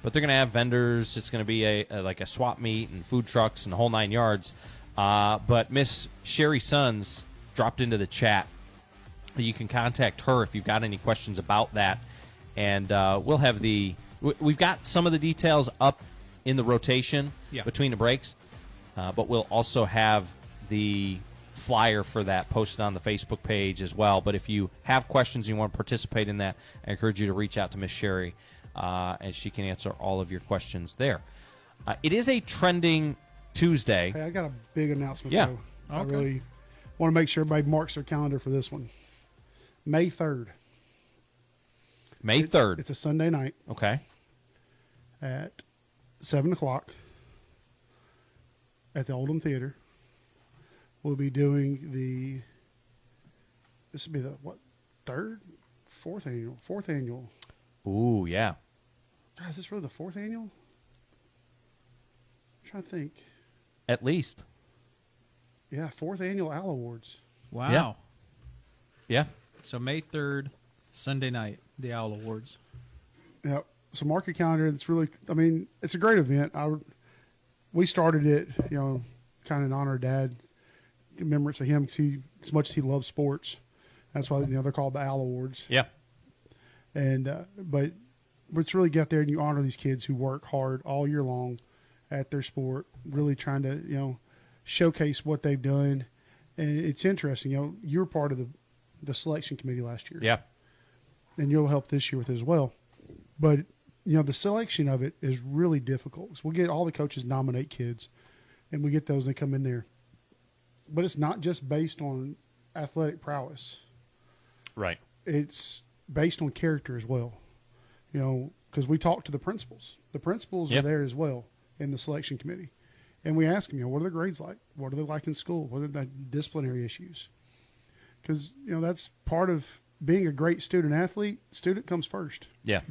But they're going to have vendors. It's going to be like a swap meet and food trucks and the whole 9 yards. But Miss Sherry Sons dropped into the chat. You can contact her if you've got any questions about that. And we'll have we've got some of the details up in the rotation between the breaks. But we'll also have the flyer for that posted on the Facebook page as well. But if you have questions and you want to participate in that, I encourage you to reach out to Miss Sherry. And she can answer all of your questions there. It is a trending Tuesday. Hey, I got a big announcement, Yeah. though. Okay. I really want to make sure everybody marks their calendar for this one. May 3rd. May 3rd. It's a Sunday night. Okay. At 7 o'clock at the Oldham Theater. We'll be doing this will be the, fourth annual. Ooh, yeah. God, is this really the 4th annual? I'm trying to think. At least. Yeah, 4th annual Al Awards. Wow. Yeah. So May 3rd, Sunday night, the Owl Awards. Yeah. So mark your calendar. It's really, it's a great event. We started it, kind of in honor of Dad, remembrance of him, because as much as he loves sports. That's why, they're called the Owl Awards. Yeah. And but let's really get there and you honor these kids who work hard all year long at their sport, really trying to showcase what they've done. And it's interesting. You were part of the selection committee last year. Yeah. And you'll help this year with it as well. But the selection of it is really difficult. So we'll get all the coaches nominate kids, and we get those that come in there. But it's not just based on athletic prowess. Right. It's based on character as well. You know, because we talk to the principals. The principals are there as well in the selection committee. And we ask them, you know, what are their grades like? What are they like in school? What are the disciplinary issues? Because, you know, that's part of being a great student athlete. Student comes first. Yeah.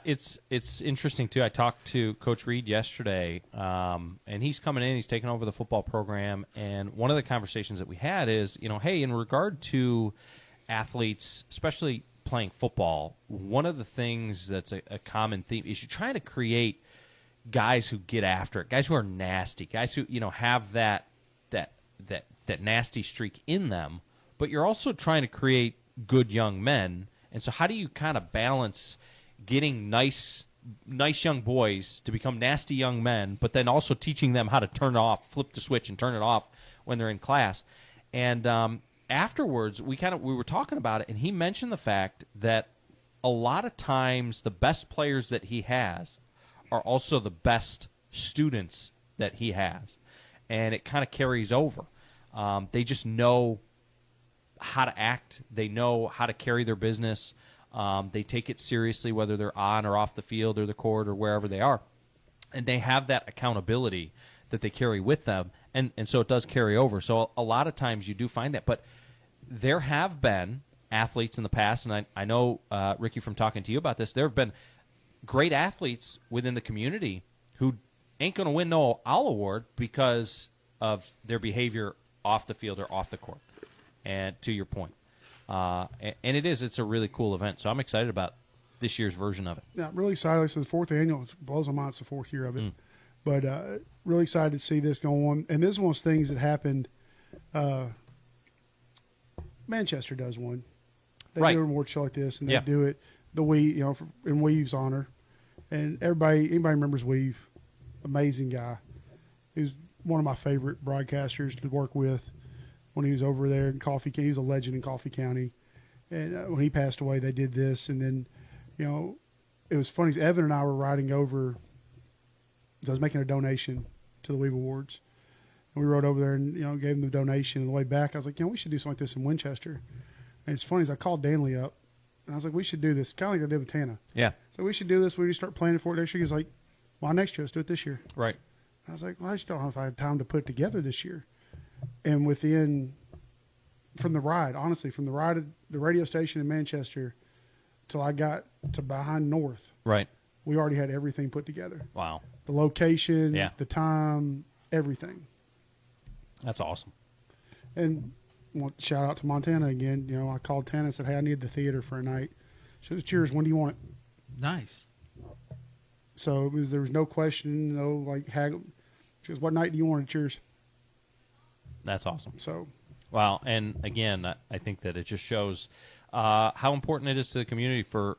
It's interesting, too. I talked to Coach Reed yesterday, and he's coming in. He's taking over the football program. And one of the conversations that we had is, you know, hey, in regard to athletes, especially playing football, one of the things that's a common theme is you're trying to create guys who get after it, guys who are nasty, guys who, you know, have that nasty streak in them, but you're also trying to create good young men. And so how do you kind of balance getting nice young boys to become nasty young men, but then also teaching them how to turn it off, flip the switch and turn it off when they're in class? And afterwards, we were talking about it, and he mentioned the fact that a lot of times the best players that he has are also the best students that he has, and it kind of carries over. They just know how to act. They know how to carry their business. They take it seriously, whether they're on or off the field or the court or wherever they are, and they have that accountability that they carry with them, and so it does carry over. So a lot of times you do find that, but there have been athletes in the past, and I know, Ricky, from talking to you about this, there have been great athletes within the community who ain't going to win no Owl Award because of their behavior off the field or off the court. And to your point, and it's a really cool event. So I'm excited about this year's version of it. Yeah, really excited. It's the fourth annual. It blows my mind. It's the fourth year of it. But really excited to see this go on. And this is one of those things that happened. Manchester does one. They do an award show like this, and they do it in Weave's honor. And anybody remembers Weave, amazing guy. He was one of my favorite broadcasters to work with when he was over there in Coffee County. He was a legend in Coffee County. And when he passed away, they did this. And then, you know, it was funny. Evan and I were riding over. I was making a donation to the Weave Awards. And we rode over there and, you know, gave him the donation. And the way back, I was like, you know, we should do something like this in Winchester. And it's funny, as I called Danley up. And I was like, we should do this. Kind of like I did with Tana. Yeah. So we should do this. We need to start planning for it next year. He's like, why next year? Let's do it this year. Right. I was like, well, I just don't know if I have time to put it together this year. And from the ride at the radio station in Manchester till I got to behind North. Right. We already had everything put together. Wow. The location, the time, everything. That's awesome. And want to shout out to Montana again. You know, I called Tana and said, hey, I need the theater for a night. She says, cheers, when do you want it? Nice. So there was no question, no like haggle. She goes, what night do you want it? Cheers. That's awesome. So, wow. And again, I think that it just shows how important it is to the community for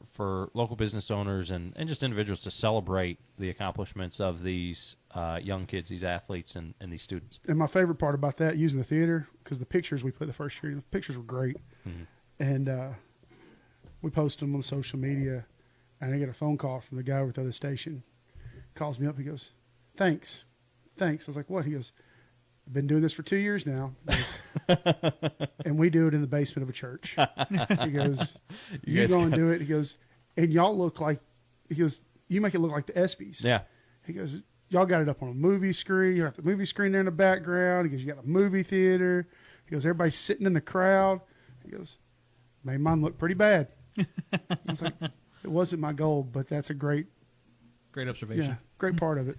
local business owners and just individuals to celebrate the accomplishments of these young kids, these athletes, and these students. And my favorite part about that, using the theater, because the pictures we put the first year, the pictures were great. And we posted them on social media, and I get a phone call from the guy over at the other station. Calls me up. He goes, thanks. I was like, what? He goes, I've been doing this for 2 years now. And we do it in the basement of a church. He goes, you go and do it. He goes, and y'all look like, he goes, you make it look like the ESPYs. Yeah. He goes, y'all got it up on a movie screen. You got the movie screen there in the background. He goes, you got a movie theater. He goes, everybody's sitting in the crowd. He goes, made mine look pretty bad. I was like, it wasn't my goal, but that's a great observation. Yeah, great part of it.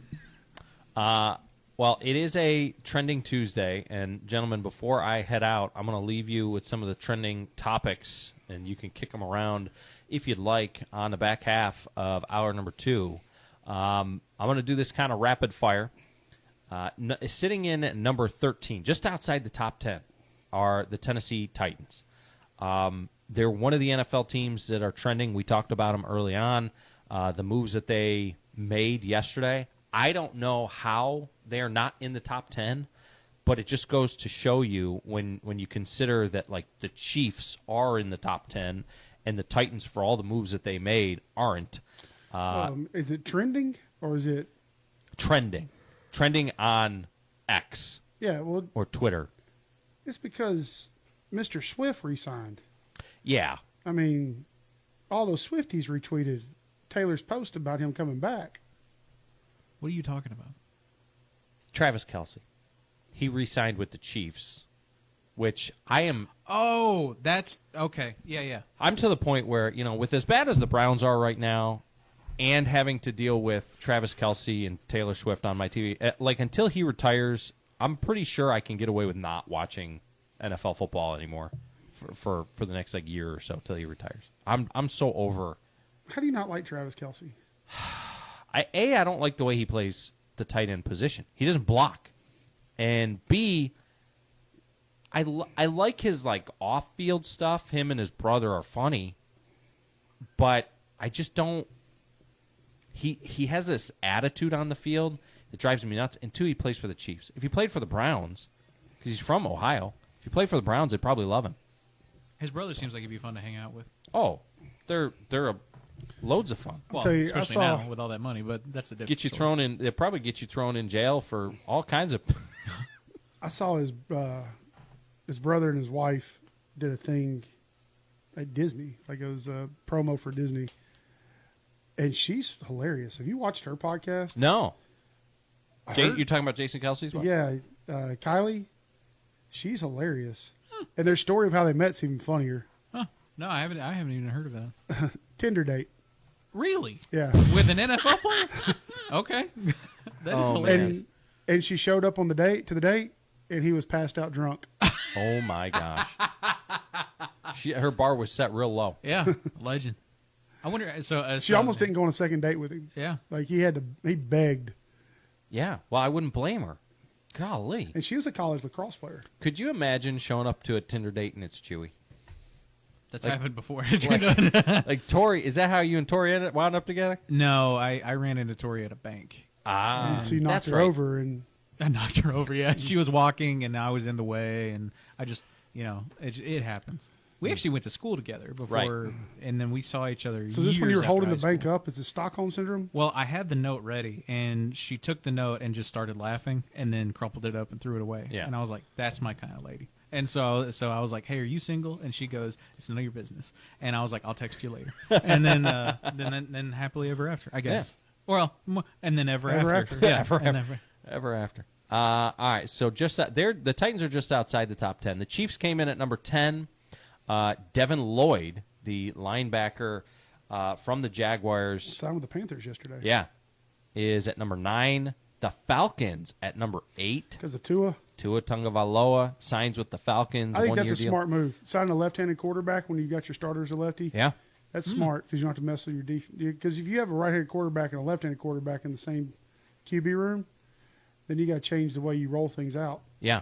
Well, it is a Trending Tuesday, and gentlemen, before I head out, I'm going to leave you with some of the trending topics, and you can kick them around if you'd like on the back half of hour number 2. I'm going to do this kind of rapid fire. Sitting in at number 13, just outside the top 10, are the Tennessee Titans. They're one of the NFL teams that are trending. We talked about them early on, the moves that they made yesterday. I don't know how they're not in the top 10, but it just goes to show you when you consider that, like, the Chiefs are in the top 10 and the Titans, for all the moves that they made, aren't. Is it trending or is it trending on X? Yeah, well, or Twitter. It's because Mr. Swift resigned. Yeah. I mean, all those Swifties retweeted Taylor's post about him coming back. What are you talking about? Travis Kelce. He re-signed with the Chiefs, which I am... Oh, that's... Okay. Yeah. I'm to the point where, with as bad as the Browns are right now and having to deal with Travis Kelce and Taylor Swift on my TV, until he retires, I'm pretty sure I can get away with not watching NFL football anymore for the next year or so till he retires. I'm so over. How do you not like Travis Kelce? I don't like the way he plays the tight end position. He doesn't block. And B, I like his off-field stuff. Him and his brother are funny, but I just don't. He has this attitude on the field that drives me nuts. And two, he plays for the Chiefs. If he played for the Browns, because he's from Ohio, if he played for the Browns, they'd probably love him. His brother seems like he'd be fun to hang out with. Oh, they're loads of fun. Well, tell you, especially now with all that money, but that's the difference. Get you thrown in. They'll probably get you thrown in jail for all kinds of. I saw his brother and his wife did a thing at Disney, it was a promo for Disney, and she's hilarious. Have you watched her podcast? No. You're talking about Jason Kelce's wife? Yeah, Kylie. She's hilarious, and their story of how they met's even funnier. Huh. No, I haven't even heard of that. Tinder date. Really? Yeah. With an NFL player? Okay. That is hilarious. And she showed up on the date, and he was passed out drunk. Oh, my gosh. Her bar was set real low. Yeah, legend. I wonder. She almost didn't go on a second date with him. Yeah. He begged. Yeah. Well, I wouldn't blame her. Golly. And she was a college lacrosse player. Could you imagine showing up to a Tinder date and it's Chewy? That's happened before. Tori, is that how you and Tori wound up together? No, I ran into Tori at a bank. And so you knocked her over, and I knocked her over. Yeah, she was walking, and I was in the way, and I just, it happens. We actually went to school together before, and then we saw each other. So is this when you were holding the bank up? Is it Stockholm syndrome? Well, I had the note ready, and she took the note and just started laughing, and then crumpled it up and threw it away. Yeah. And I was like, "That's my kind of lady." And so I was like, "Hey, are you single?" And she goes, "It's none of your business." And I was like, "I'll text you later." And then happily ever after, I guess. Yeah. Well, and then ever after. Yeah, ever after. All right, so just the Titans are just outside the top 10. The Chiefs came in at number 10. Devin Lloyd, the linebacker from the Jaguars, signed with the Panthers yesterday. Yeah, is at number 9. The Falcons at number 8 because of Tua Tagovailoa signs with the Falcons. I think that's a smart move. Signing a left-handed quarterback when you got your starter as a lefty. Yeah, that's smart because you don't have to mess with your defense. Because if you have a right-handed quarterback and a left-handed quarterback in the same QB room, then you got to change the way you roll things out. Yeah,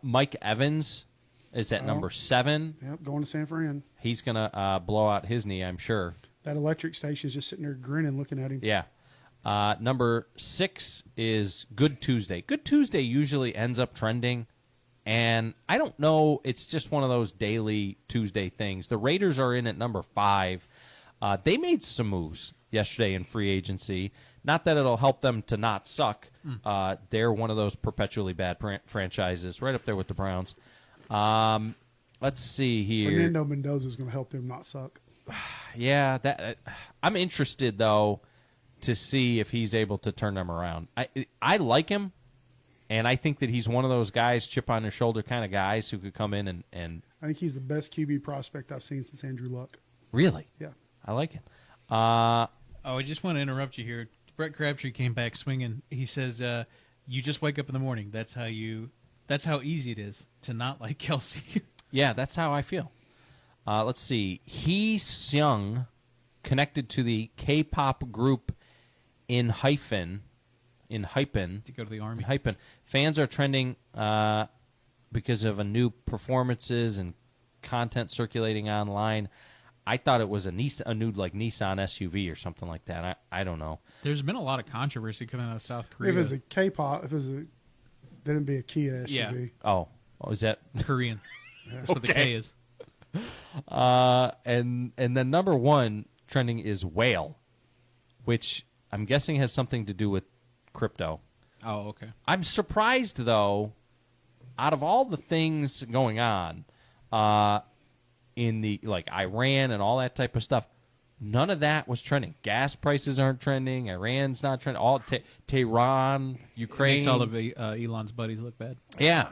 Mike Evans is at number 7. Yep, going to San Fran. He's gonna blow out his knee, I'm sure. That electric station is just sitting there grinning, looking at him. Yeah. Number 6 is Good Tuesday. Good Tuesday usually ends up trending, and I don't know. It's just one of those daily Tuesday things. The Raiders are in at number 5. They made some moves yesterday in free agency. Not that it'll help them to not suck. They're one of those perpetually bad franchises, right up there with the Browns. Let's see here. Fernando Mendoza is going to help them not suck. Yeah, I'm interested though to see if he's able to turn them around. I like him, and I think that he's one of those guys, chip on his shoulder kind of guys who could come in and. I think he's the best QB prospect I've seen since Andrew Luck. Really? Yeah, I like it. I just want to interrupt you here. Brett Crabtree came back swinging. He says, "You just wake up in the morning. That's how easy it is to not like Kelce." Yeah, that's how I feel. Let's see. Hee Seung, connected to the K-pop group in Hyphen. To go to the Army. Hyphen. Fans are trending because of a new performances and content circulating online. I thought it was a new Nissan SUV or something like that. I don't know. There's been a lot of controversy coming out of South Korea. If it's a K-pop, then it'd be a Kia SUV. Yeah. Oh, is that Korean? That's what the K is. And then number 1 trending is whale, which I'm guessing has something to do with crypto. Oh, okay. I'm surprised though. Out of all the things going on, in the like Iran and all that type of stuff. None of that was trending. Gas prices aren't trending. Iran's not trending. All Tehran, Ukraine. Makes all of Elon's buddies look bad. Yeah.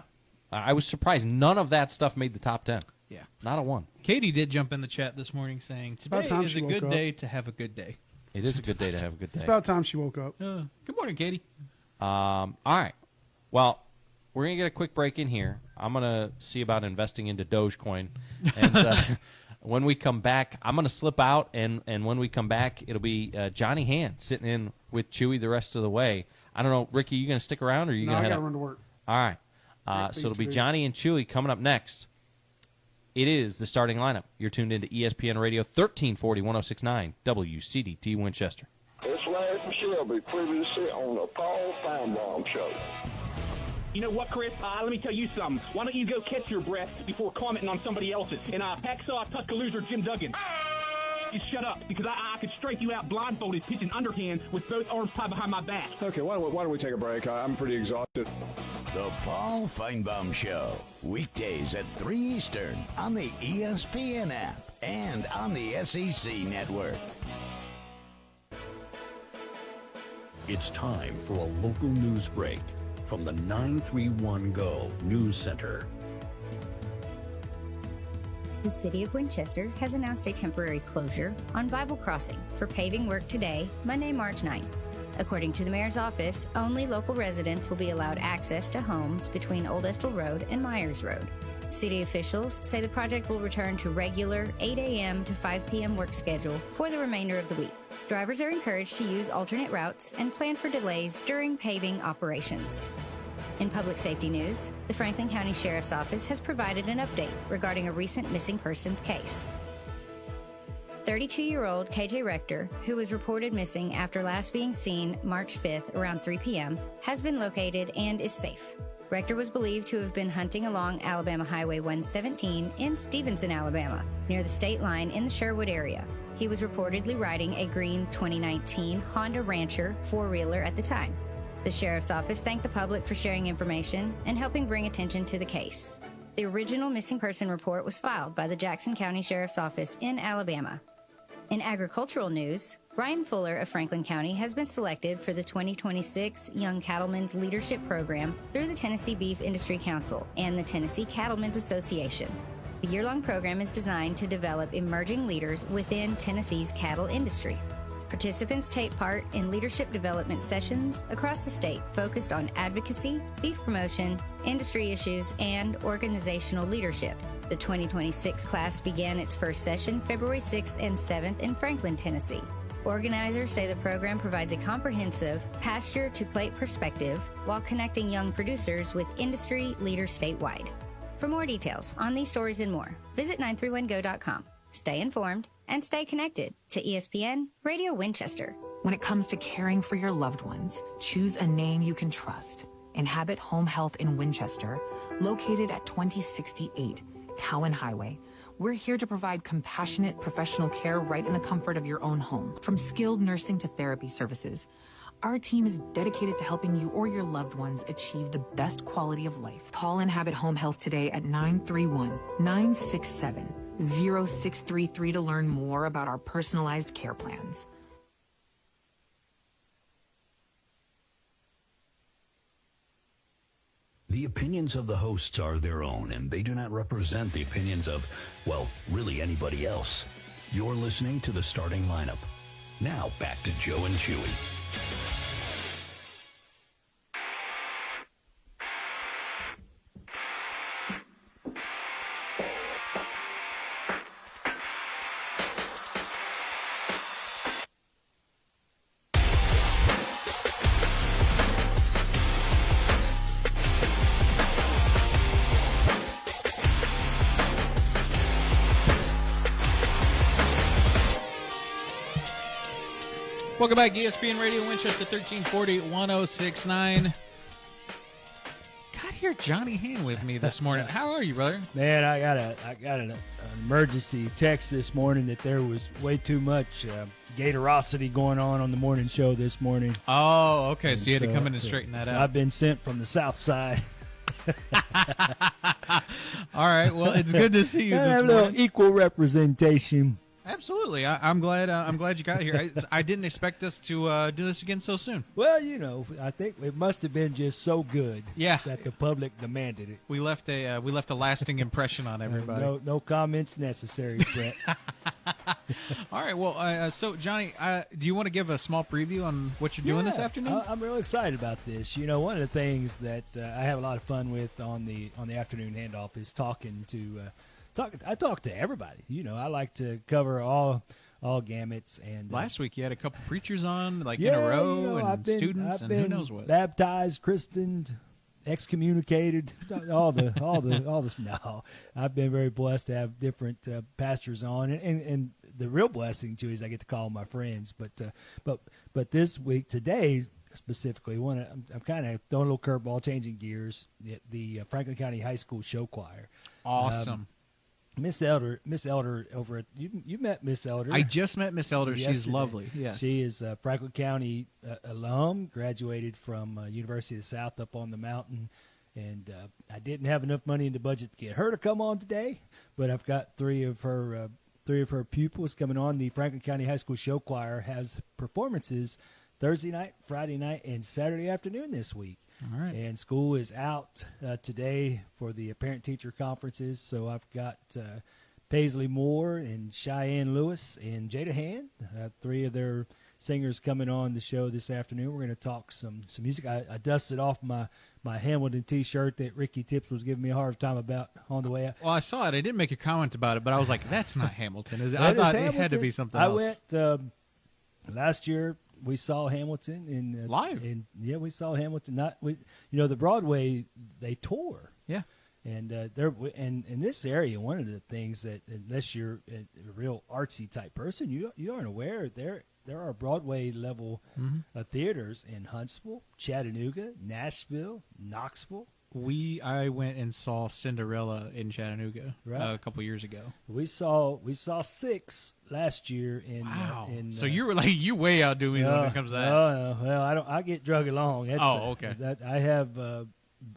I was surprised. None of that stuff made the top 10. Yeah. Not a one. Katie did jump in the chat this morning saying, today is a good day to have a good day. It is a good day to have a good day. It's about time she woke up. Good morning, Katie. All right. Well, we're going to get a quick break in here. I'm going to see about investing into Dogecoin. And when we come back, I'm going to slip out. And when we come back, it'll be Johnny Hand sitting in with Chewy the rest of the way. I don't know, Ricky, you going to stick around or are you going to head I got up? to run to work. All right. So it'll be Johnny and Chewy coming up next. It is the starting lineup. You're tuned into ESPN Radio 1340 1069 WCDT Winchester. It's Larry from Shelby, previously on the Paul Feinbaum Show. You know what, Chris? Let me tell you something. Why don't you go catch your breath before commenting on somebody else's? And Hacksaw Tuscaloosa Jim Duggan. You shut up, because I could strike you out blindfolded, pitching underhand with both arms tied behind my back. Okay, why don't we take a break? I'm pretty exhausted. The Paul Feinbaum Show, weekdays at 3 Eastern on the ESPN app and on the SEC Network. It's time for a local news break from the 931 Go News Center. The City of Winchester has announced a temporary closure on Bible Crossing for paving work today, Monday, March 9th. According to the mayor's office, only local residents will be allowed access to homes between Old Estill Road and Myers Road. City officials say the project will return to regular 8 a.m. to 5 p.m. work schedule for the remainder of the week. Drivers are encouraged to use alternate routes and plan for delays during paving operations. In public safety news, the Franklin County Sheriff's Office has provided an update regarding a recent missing persons case. 32-year-old KJ Rector, who was reported missing after last being seen March 5th around 3 p.m., has been located and is safe. Rector was believed to have been hunting along Alabama Highway 117 in Stevenson, Alabama, near the state line in the Sherwood area. He was reportedly riding a green 2019 Honda Rancher four-wheeler at the time. The Sheriff's Office thanked the public for sharing information and helping bring attention to the case. The original missing person report was filed by the Jackson County Sheriff's Office in Alabama. In agricultural news, Ryan Fuller of Franklin County has been selected for the 2026 Young Cattlemen's Leadership Program through the Tennessee Beef Industry Council and the Tennessee Cattlemen's Association. The year-long program is designed to develop emerging leaders within Tennessee's cattle industry. Participants take part in leadership development sessions across the state focused on advocacy, beef promotion, industry issues, and organizational leadership. The 2026 class began its first session February 6th and 7th in Franklin, Tennessee. Organizers say the program provides a comprehensive pasture-to-plate perspective while connecting young producers with industry leaders statewide. For more details on these stories and more, visit 931go.com. Stay informed and stay connected to ESPN Radio Winchester. When it comes to caring for your loved ones, choose a name you can trust. Inhabit Home Health in Winchester, located at 2068 Cowan Highway. We're here to provide compassionate professional care right in the comfort of your own home. From skilled nursing to therapy services, our team is dedicated to helping you or your loved ones achieve the best quality of life. Call Inhabit Home Health today at 931-967-0633 to learn more about our personalized care plans. The opinions of the hosts are their own, and they do not represent the opinions of, well, really anybody else. You're listening to the starting lineup. Now back to Joe and Chewy. Welcome back, ESPN Radio Winchester 1340 1069. Got here Johnny Hand with me this morning. How are you, brother? Man, I got an emergency text this morning that there was way too much Gatorosity going on the morning show this morning. Oh, okay. So you had to come in and straighten that out. I've been sent from the south side. All right. Well, it's good to see you Gotta this have a morning. little equal representation. Absolutely. I'm glad. I'm glad you got here. I didn't expect us to do this again so soon. Well, you know, I think it must have been just so good. Yeah. That the public demanded it. We left a lasting impression on everybody. No comments necessary, Brett. All right. Well, so Johnny, do you want to give a small preview on what you're doing this afternoon? I'm really excited about this. You know, one of the things that I have a lot of fun with on the afternoon handoff is talking to. I talk to everybody. You know, I like to cover all gamuts. And last week you had a couple preachers on, like in yeah, a row, you know, and students, and who knows what. Baptized, christened, excommunicated, all the. No, I've been very blessed to have different pastors on, and the real blessing too is I get to call my friends. But this week today. Specifically, I'm kind of throwing a little curveball, changing gears. The Franklin County High School Show Choir. Awesome. Miss Elder over at you met Miss Elder. I just met Miss Elder. Yesterday. She's lovely. Yes, she is a Franklin County alum. Graduated from University of the South up on the mountain, and I didn't have enough money in the budget to get her to come on today, but I've got three of her pupils coming on. The Franklin County High School Show Choir has performances Thursday night, Friday night, and Saturday afternoon this week. All right. And school is out today for the parent-teacher conferences. So I've got Paisley Moore and Cheyenne Lewis and Jada Hand, three of their singers coming on the show this afternoon. We're going to talk some music. I dusted off my Hamilton T-shirt that Ricky Tips was giving me a hard time about on the way out. Well, I saw it. I didn't make a comment about it, but I was like, that's not Hamilton, is it? That I thought is it had to be Hamilton. something I else. went last year. We saw Hamilton in live. We saw Hamilton. The Broadway they tour. Yeah, and in this area, one of the things that unless you're a real artsy type person, you aren't aware there are Broadway level theaters in Huntsville, Chattanooga, Nashville, Knoxville. I went and saw Cinderella in Chattanooga a couple years ago. We saw 6 last year in. Wow! So you way outdo me when it comes to that. No. Well, I get drug along. That's, okay. I have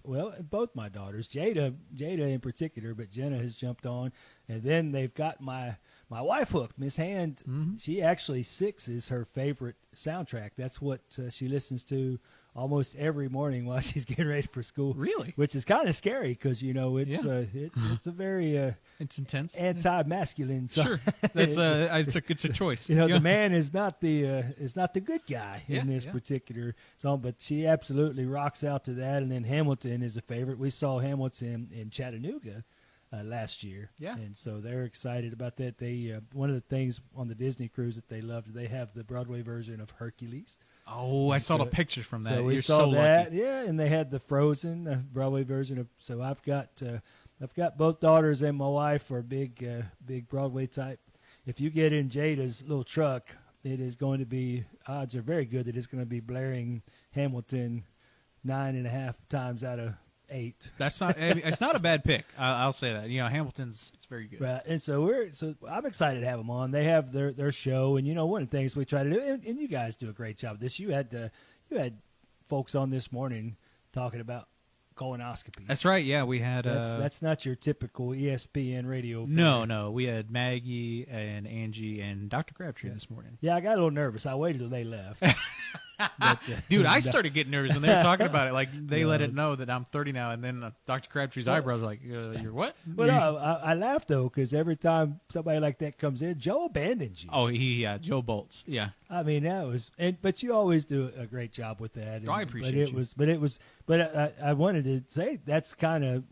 both my daughters, Jada in particular, but Jenna has jumped on, and then they've got my wife hooked. Miss Hand, she actually 6 is her favorite soundtrack. That's what she listens to almost every morning while she's getting ready for school. Really? Which is kind of scary because it's it's a very it's intense, anti-masculine song. Sure, that's it's a choice. The man is not the good guy in this particular song, but she absolutely rocks out to that. And then Hamilton is a favorite. We saw Hamilton in Chattanooga last year, and so they're excited about that. They one of the things on the Disney cruise that they loved, they have the Broadway version of Hercules. Oh, I saw the pictures from that. So we saw that, and they had the Frozen Broadway version of. So I've got both daughters and my wife are big Broadway type. If you get in Jada's little truck, it is going to be odds are very good that it's going to be blaring Hamilton 9.5 times out of 8. That's not. It's not a bad pick. I'll say that. Hamilton's. It's very good. Right, and so I'm excited to have them on. They have their show, and one of the things we try to do, and you guys do a great job of this. You had folks on this morning talking about colonoscopies. That's right. Yeah, we had. That's not your typical ESPN radio. No. We had Maggie and Angie and Dr. Crabtree this morning. Yeah, I got a little nervous. I waited till they left. But, dude, I started getting nervous when they were talking about it. Like they let it know that I'm 30 now, and then Dr. Crabtree's eyebrows were like, "You're what?" Well, I laugh though because every time somebody like that comes in, Joe abandons you. Oh, Joe Bolts. Yeah. I mean that was, but you always do a great job with that. I appreciate But I wanted to say that's kind of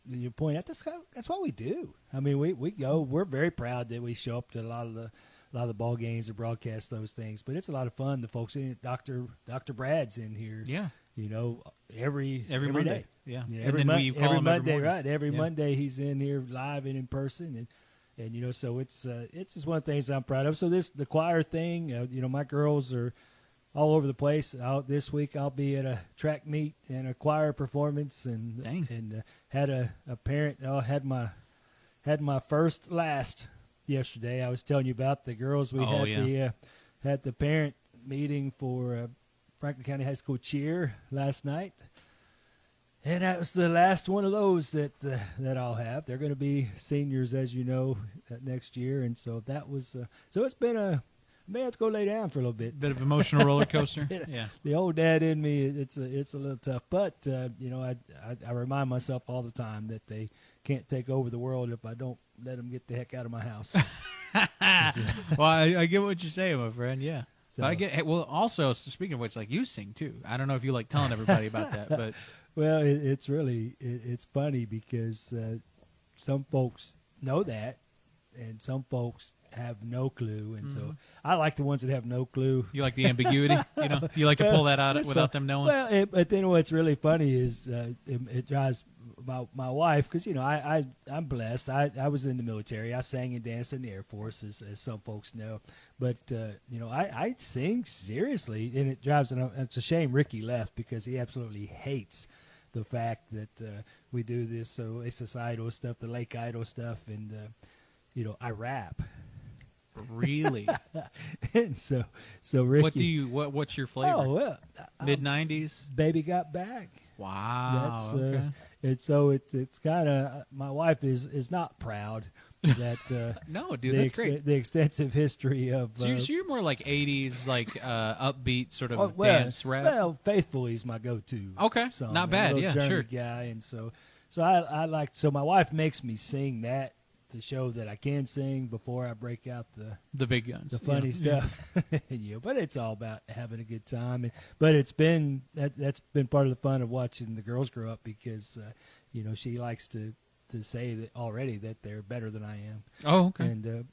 you point out. That's what we do. I mean, we go. We're very proud that we show up to a lot of the ball games and broadcast those things, but it's a lot of fun. The folks in Dr. Brad's in here. Yeah. Every Monday. day. Yeah. Every Monday, right? Every Yeah. Monday he's in here live and in person, and so it's just one of the things I'm proud of. So the choir thing, my girls are all over the place. This week I'll be at a track meet and a choir performance, and had a parent. Had my first last. Yesterday, I was telling you about the girls. We had the parent meeting for Franklin County High School cheer last night. And that was the last one of those that I'll have. They're going to be seniors, as you know, next year, and so that was. So it's been I may have to go lay down for a little bit. Bit of emotional roller coaster. Yeah. The old dad in me, it's a little tough, but I remind myself all the time that they can't take over the world if I don't let them get the heck out of my house. Well, I get what you're saying, my friend. Yeah. So, But I get also speaking of which, like, you sing too. I don't know if you like telling everybody about that, but well, it's funny because some folks know that, and some folks have no clue, and so I like the ones that have no clue. You like the ambiguity, You like to pull that out That's without fun. them knowing. Well, but then what's really funny is it drives my wife, because I'm blessed. I was in the military. I sang and danced in the Air Force, as some folks know. But I sing seriously, and it drives. And it's a shame Ricky left, because he absolutely hates the fact that we do this Oasis Idol stuff, the Lake Idol stuff, and I rap. Really? And so Ricky. What's your flavor? Oh well, mid-90s. Baby Got Back. Wow. That's okay. and so it's kind of, my wife is not proud that No, dude, that's great. The extensive history of So you're more like 80s, like upbeat sort of well, dance rap. Well, Faithfully is my go-to. Okay, song. not bad. I'm a Yeah, little sure. German guy, and so I like. So my wife makes me sing that to show that I can sing before I break out the big guns, the funny stuff. But it's all about having a good time. But it's been that's been part of the fun of watching the girls grow up, because she likes to say that already that they're better than I am. Oh, okay. And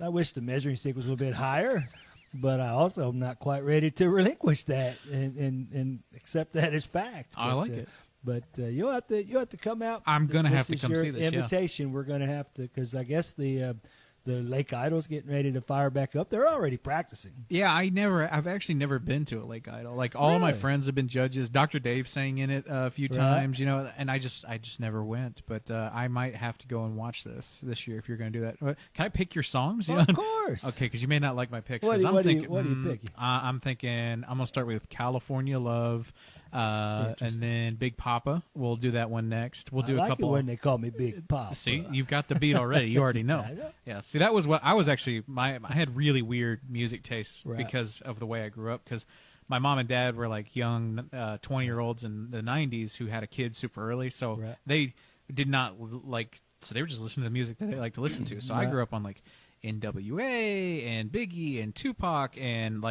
I wish the measuring stick was a little bit higher, but I also am not quite ready to relinquish that and accept that as fact. I like it. But you'll have to come out. I'm gonna have to come your see this. invitation. We're gonna have to, because I guess the Lake Idol's getting ready to fire back up. They're already practicing. Yeah, I've actually never been to a Lake Idol. Like, all of my friends have been judges. Dr. Dave sang in it a few times, and I just never went. But I might have to go and watch this year if you're going to do that. Can I pick your songs? Of course. Okay, because you may not like my picks. What are you picking? I'm thinking I'm gonna start with California Love. And then Big Papa. We'll do that one next. We'll do I a like couple. it when they call me Big Papa. See, you've got the beat already. You already know. I know. Yeah. See, that was what I was actually. I had really weird music tastes because of the way I grew up. Because my mom and dad were like young 20-year-olds in the 90s who had a kid super early, so they did not like. So they were just listening to the music that they like to listen to. So I grew up on like NWA and Biggie and Tupac and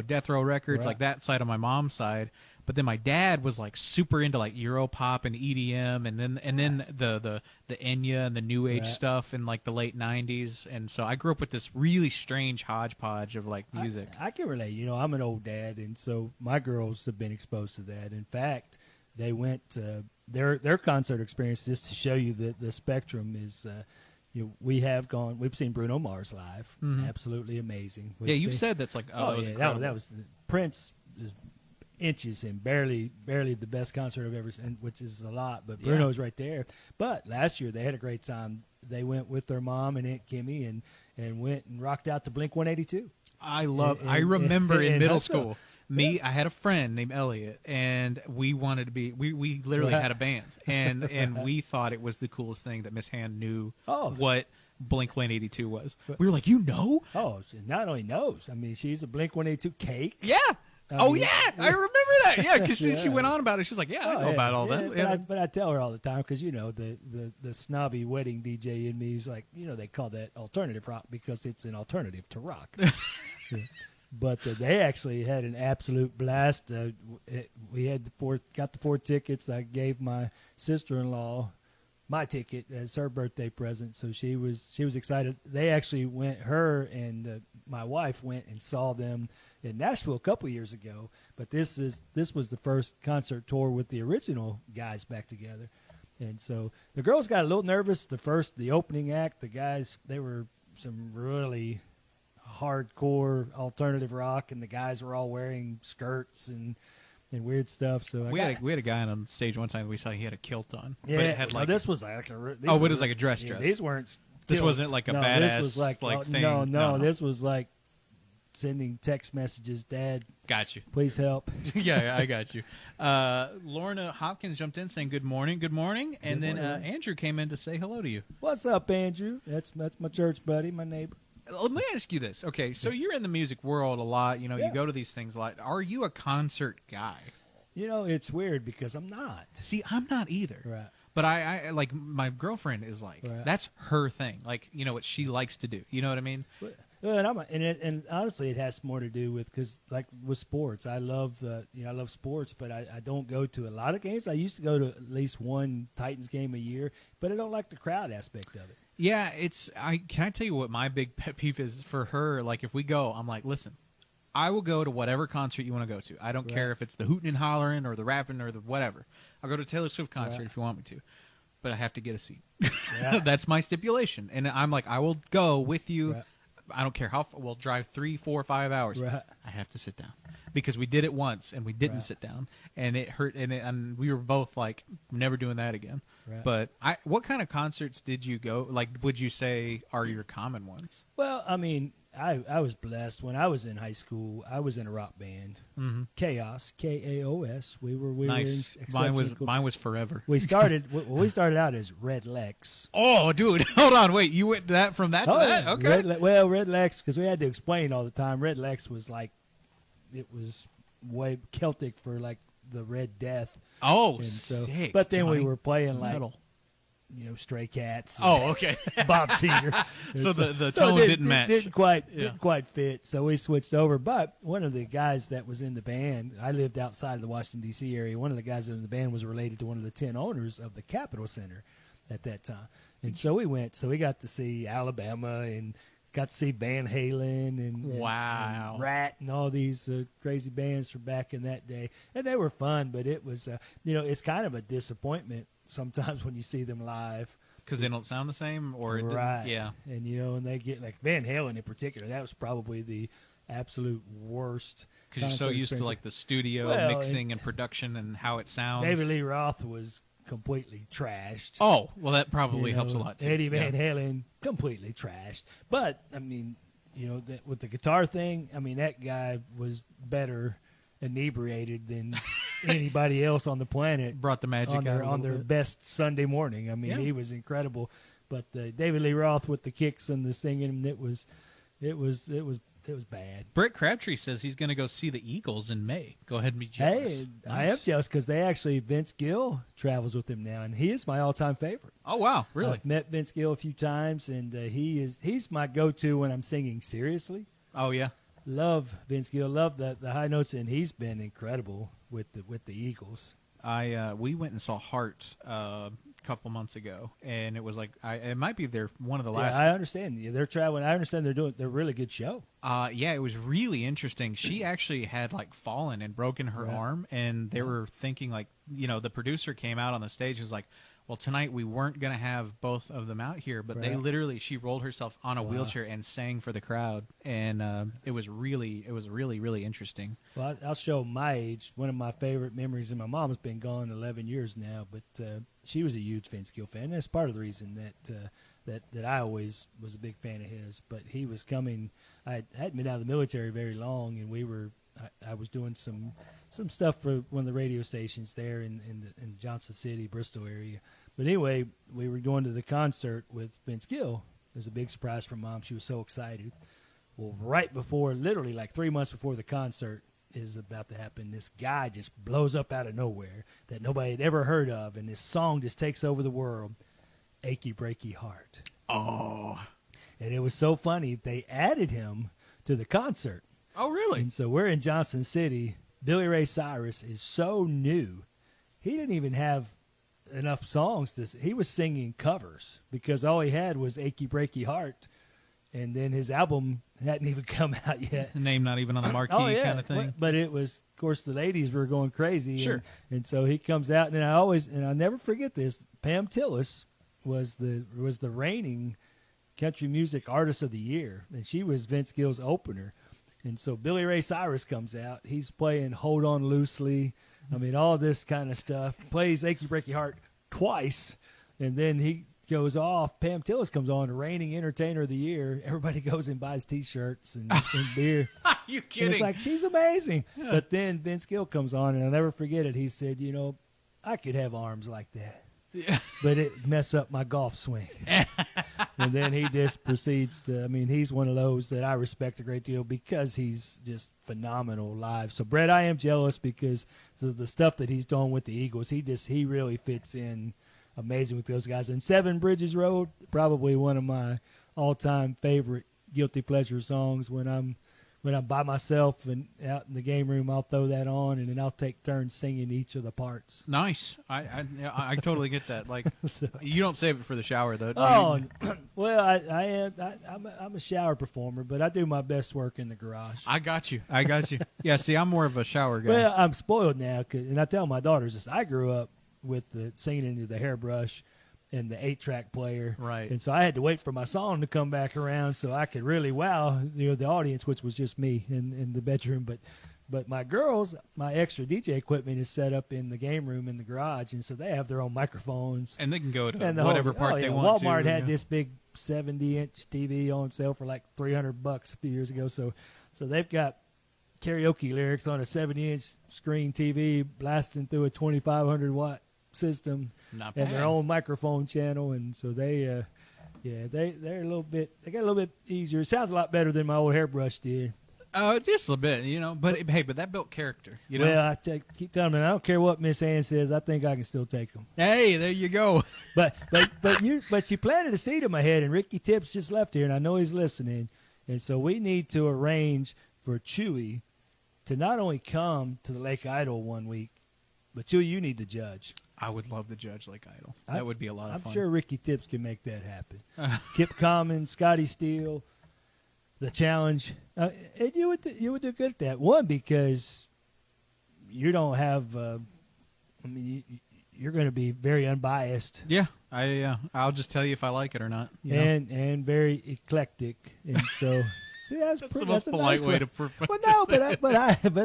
Death Row Records, like that side of my mom's side. But then my dad was like super into like Europop and EDM, and then the Enya and the New Age stuff in like the late '90s, and so I grew up with this really strange hodgepodge of like music. I can relate. I'm an old dad, and so my girls have been exposed to that. In fact, they went their concert experience, just to show you the spectrum is. We've seen Bruno Mars live, absolutely amazing. You've said that's like that was Prince is inches and barely the best concert I've ever seen, which is a lot, but Bruno's right there. But last year they had a great time. They went with their mom and Aunt Kimmy and went and rocked out to Blink 182. I remember in middle school. I had a friend named Elliot, and we wanted to be. We literally had a band, and we thought it was the coolest thing that Miss Hand knew what Blink 182 was. We were like, Oh, she not only knows. I mean, she's a Blink 182 cake. Yeah. I remember that. Yeah, because she went on about it. She's like, I know about all that. But I tell her all the time, because the snobby wedding DJ in me is like, they call that alternative rock because it's an alternative to rock. But they actually had an absolute blast. We had got the 4 tickets. I gave my sister-in-law my ticket as her birthday present, so she was excited. They actually went. Her and my wife went and saw them in Nashville a couple years ago. But this was the first concert tour with the original guys back together, and so the girls got a little nervous. The opening act, the guys, they were some really hardcore alternative rock, and the guys were all wearing skirts and weird stuff. So we had a guy on stage one time. We saw he had a kilt on. Yeah, but it had like this was like it was like a dress. These weren't. This wasn't like a badass This was like thing. No, this was like sending text messages, Dad. Got you. Please help. Yeah, I got you. Lorna Hopkins jumped in saying good morning, and then Andrew came in to say hello to you. What's up, Andrew? That's my church buddy, my neighbor. Let me ask you this. Okay, so you're in the music world a lot. You know, you go to these things a lot. Are you a concert guy? You know, it's weird because I'm not. See, I'm not either. Right. But I like my girlfriend is like that's her thing. Like, you know, what she likes to do. You know what I mean? Well, and honestly, it has more to do with because like with sports, I love I love sports, but I don't go to a lot of games. I used to go to at least one Titans game a year, but I don't like the crowd aspect of it. Yeah, can I tell you what my big pet peeve is for her? Like, if we go, I'm like, listen, I will go to whatever concert you want to go to. I don't care if it's the hooting and hollering or the rapping or the whatever. I'll go to a Taylor Swift concert if you want me to, but I have to get a seat. Yeah. That's my stipulation. And I'm like, I will go with you. Right. I don't care how we'll drive 3, 4, 5 hours. Right. I have to sit down because we did it once and we didn't sit down and it hurt. And we were both like, never doing that again. Right. But what kind of concerts did you go? Like, would you say are your common ones? Well, I mean, I was blessed when I was in high school. I was in a rock band, Chaos, Kaos. We were nice. Mine was Forever. We started out as Red Lex. Oh, dude, hold on, wait. You went from that to that? Yeah. Okay. Red Lex, because we had to explain all the time. Red Lex was like, it was way Celtic for like the Red Death. Oh, and so, sick. But then Johnny, we were playing like. Metal. You know, Stray Cats. Oh, okay. Bob Seger. So the tone didn't match. Didn't quite fit. So we switched over. But one of the guys that was in the band, I lived outside of the Washington D.C. area. One of the guys in the band was related to one of the 10 owners of the Capitol Center at that time. And so we went. So we got to see Alabama and got to see Van Halen and Rat and all these crazy bands from back in that day. And they were fun, but it was it's kind of a disappointment sometimes when you see them live because they don't sound the same, or yeah. And and they get like Van Halen in particular. That was probably the absolute worst because you're so used to like the studio mixing and production and how it sounds. David Lee Roth was completely trashed. Oh, well, that probably helps a lot too. Eddie Van Halen completely trashed. But I mean, with the guitar thing, I mean that guy was better inebriated than anybody else on the planet. Brought the magic on their best Sunday morning. I mean, he was incredible. But David Lee Roth with the kicks and the singing, it was bad. Brett Crabtree says he's going to go see the Eagles in May. Go ahead and be jealous. Hey, nice. I am jealous because Vince Gill travels with him now, and he is my all-time favorite. Oh wow, really? I've met Vince Gill a few times, and he's my go-to when I'm singing seriously. Oh yeah. Love Vince Gill. Love the high notes, and he's been incredible with the Eagles. We went and saw Heart a couple months ago, and it was like it might be one of the last. I understand they're traveling. I understand they're a really good show. Yeah, it was really interesting. She actually had like fallen and broken her arm, and they were thinking like the producer came out on the stage and was like, well, tonight we weren't going to have both of them out here, but she rolled herself on a wheelchair and sang for the crowd, and it was really, really interesting. Well, I'll show my age. One of my favorite memories, and my mom's been gone 11 years now, but she was a huge Vince Gill fan. That's part of the reason that I always was a big fan of his. But he was coming. I hadn't been out of the military very long, and I was doing some stuff for one of the radio stations there in Johnson City, Bristol area. But anyway, we were going to the concert with Vince Gill. It was a big surprise for Mom. She was so excited. Well, right before, literally like 3 months before the concert is about to happen, this guy just blows up out of nowhere that nobody had ever heard of, and this song just takes over the world, Achy Breaky Heart. Oh. And it was so funny. They added him to the concert. Oh, really? And so we're in Johnson City. Billy Ray Cyrus is so new. He didn't even have enough songs he was singing covers because all he had was Achy Breaky Heart, and then his album hadn't even come out yet. The name not even on the marquee kind of thing. But it was, of course, the ladies were going crazy. Sure. And so he comes out, and I'll never forget this. Pam Tillis was the reigning country music artist of the year, and she was Vince Gill's opener. And so Billy Ray Cyrus comes out. He's playing Hold On Loosely. I mean, all this kind of stuff. Plays Achy Breaky Heart twice. And then he goes off, Pam Tillis comes on, the reigning entertainer of the year. Everybody goes and buys T-shirts and beer. You kidding? And it's like, she's amazing. Yeah. But then Vince Gill comes on, and I'll never forget it. He said, I could have arms like that. Yeah. But it mess up my golf swing. And then he just proceeds to, he's one of those that I respect a great deal because he's just phenomenal live. So, Brett, I am jealous because the stuff that he's done with the Eagles, he really fits in amazing with those guys. And Seven Bridges Road, probably one of my all-time favorite guilty pleasure songs. When I'm by myself and out in the game room, I'll throw that on, and then I'll take turns singing each of the parts. Nice. I totally get that. Like, so, you don't save it for the shower, though. Oh, well, I'm a shower performer, but I do my best work in the garage. I got you. Yeah, see, I'm more of a shower guy. Well, I'm spoiled now, and I tell my daughters this. I grew up with the singing into the hairbrush and the 8-track player. Right. And so I had to wait for my song to come back around so I could really wow the audience, which was just me in the bedroom. But my girls, my extra DJ equipment is set up in the game room in the garage, and so they have their own microphones. And they can go to whatever part they want Walmart to. had this big 70-inch TV on sale for like $300 a few years ago. So they've got karaoke lyrics on a 70-inch screen TV blasting through a 2,500-watt system and their own microphone channel, and so they're a little bit, they got a little bit easier. It sounds a lot better than my old hairbrush did. Just a little bit, but hey, but that built character, Well, I keep telling them, I don't care what Miss Ann says, I think I can still take them. Hey, there you go. But you planted a seed in my head, and Ricky Tips just left here, and I know he's listening, and so we need to arrange for Chewy to not only come to the Lake Idol one week, but Chewy, you need to judge. I would love to judge Lake Idol. That would be a lot of fun. I'm sure Ricky Tips can make that happen. Kip Common, Scotty Steele, the challenge. And you would do good at that. One, because you don't have. You're going to be very unbiased. Yeah, I'll just tell you if I like it or not. And very eclectic, and so. See, that's the most polite way to put it. Well, no, but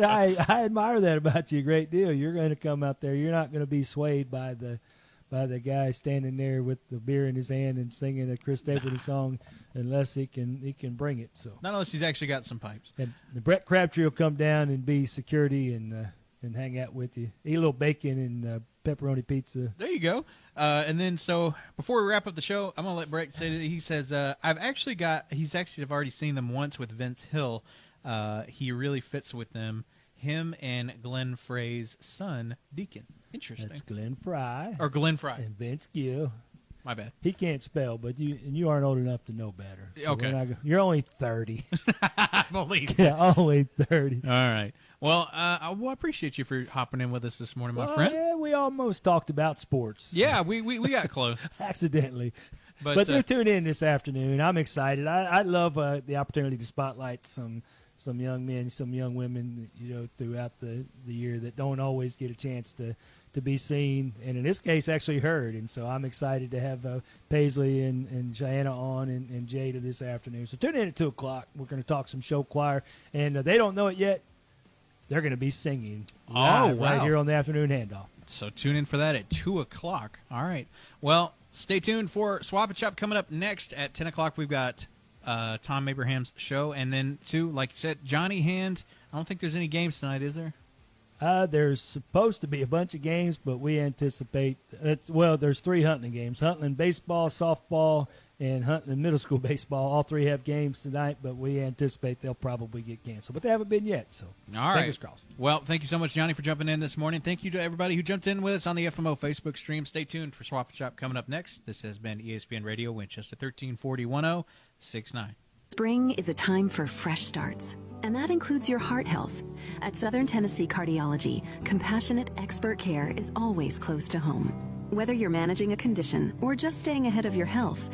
I admire that about you a great deal. You're going to come out there. You're not going to be swayed by the guy standing there with the beer in his hand and singing a Chris Stapleton song, unless he can bring it. So not unless he's actually got some pipes. And the Brett Crabtree will come down and be security and hang out with you. Eat a little bacon and pepperoni pizza. There you go. And then, so before we wrap up the show, I'm gonna let Brett say that he says I've already seen them once with Vince Hill. He really fits with them. Him and Glenn Frey's son, Deacon. Interesting. That's Glenn Frey. Or Glenn Frey. And Vince Gill. My bad. He can't spell, but you aren't old enough to know better. So okay. You're only 30. I'm only only 30. All right. Well, I appreciate you for hopping in with us this morning, my friend. Yeah, we almost talked about sports. Yeah, we got close. Accidentally. But they're tuning in this afternoon. I'm excited. I love the opportunity to spotlight some young men, some young women, throughout the year that don't always get a chance to be seen, and in this case, actually heard. And so I'm excited to have Paisley and Cheyenne on and Jada this afternoon. So tune in at 2 o'clock. We're going to talk some show choir, and they don't know it yet. They're going to be singing live right here on the afternoon handoff. So tune in for that at 2 o'clock. All right. Well, stay tuned for Swap and Shop coming up next at 10 o'clock. We've got Tom Abraham's show. And then, like you said, Johnny Hand. I don't think there's any games tonight, is there? There's supposed to be a bunch of games, but we anticipate there's 3 Huntland games. Huntland baseball, softball, and Huntland middle school baseball. All 3 have games tonight, but we anticipate they'll probably get canceled. But they haven't been yet, so fingers crossed. Well, thank you so much, Johnny, for jumping in this morning. Thank you to everybody who jumped in with us on the FMO Facebook stream. Stay tuned for Swap and Shop coming up next. This has been ESPN Radio Winchester, 1340-1069. Spring is a time for fresh starts, and that includes your heart health. At Southern Tennessee Cardiology, compassionate expert care is always close to home. Whether you're managing a condition or just staying ahead of your health,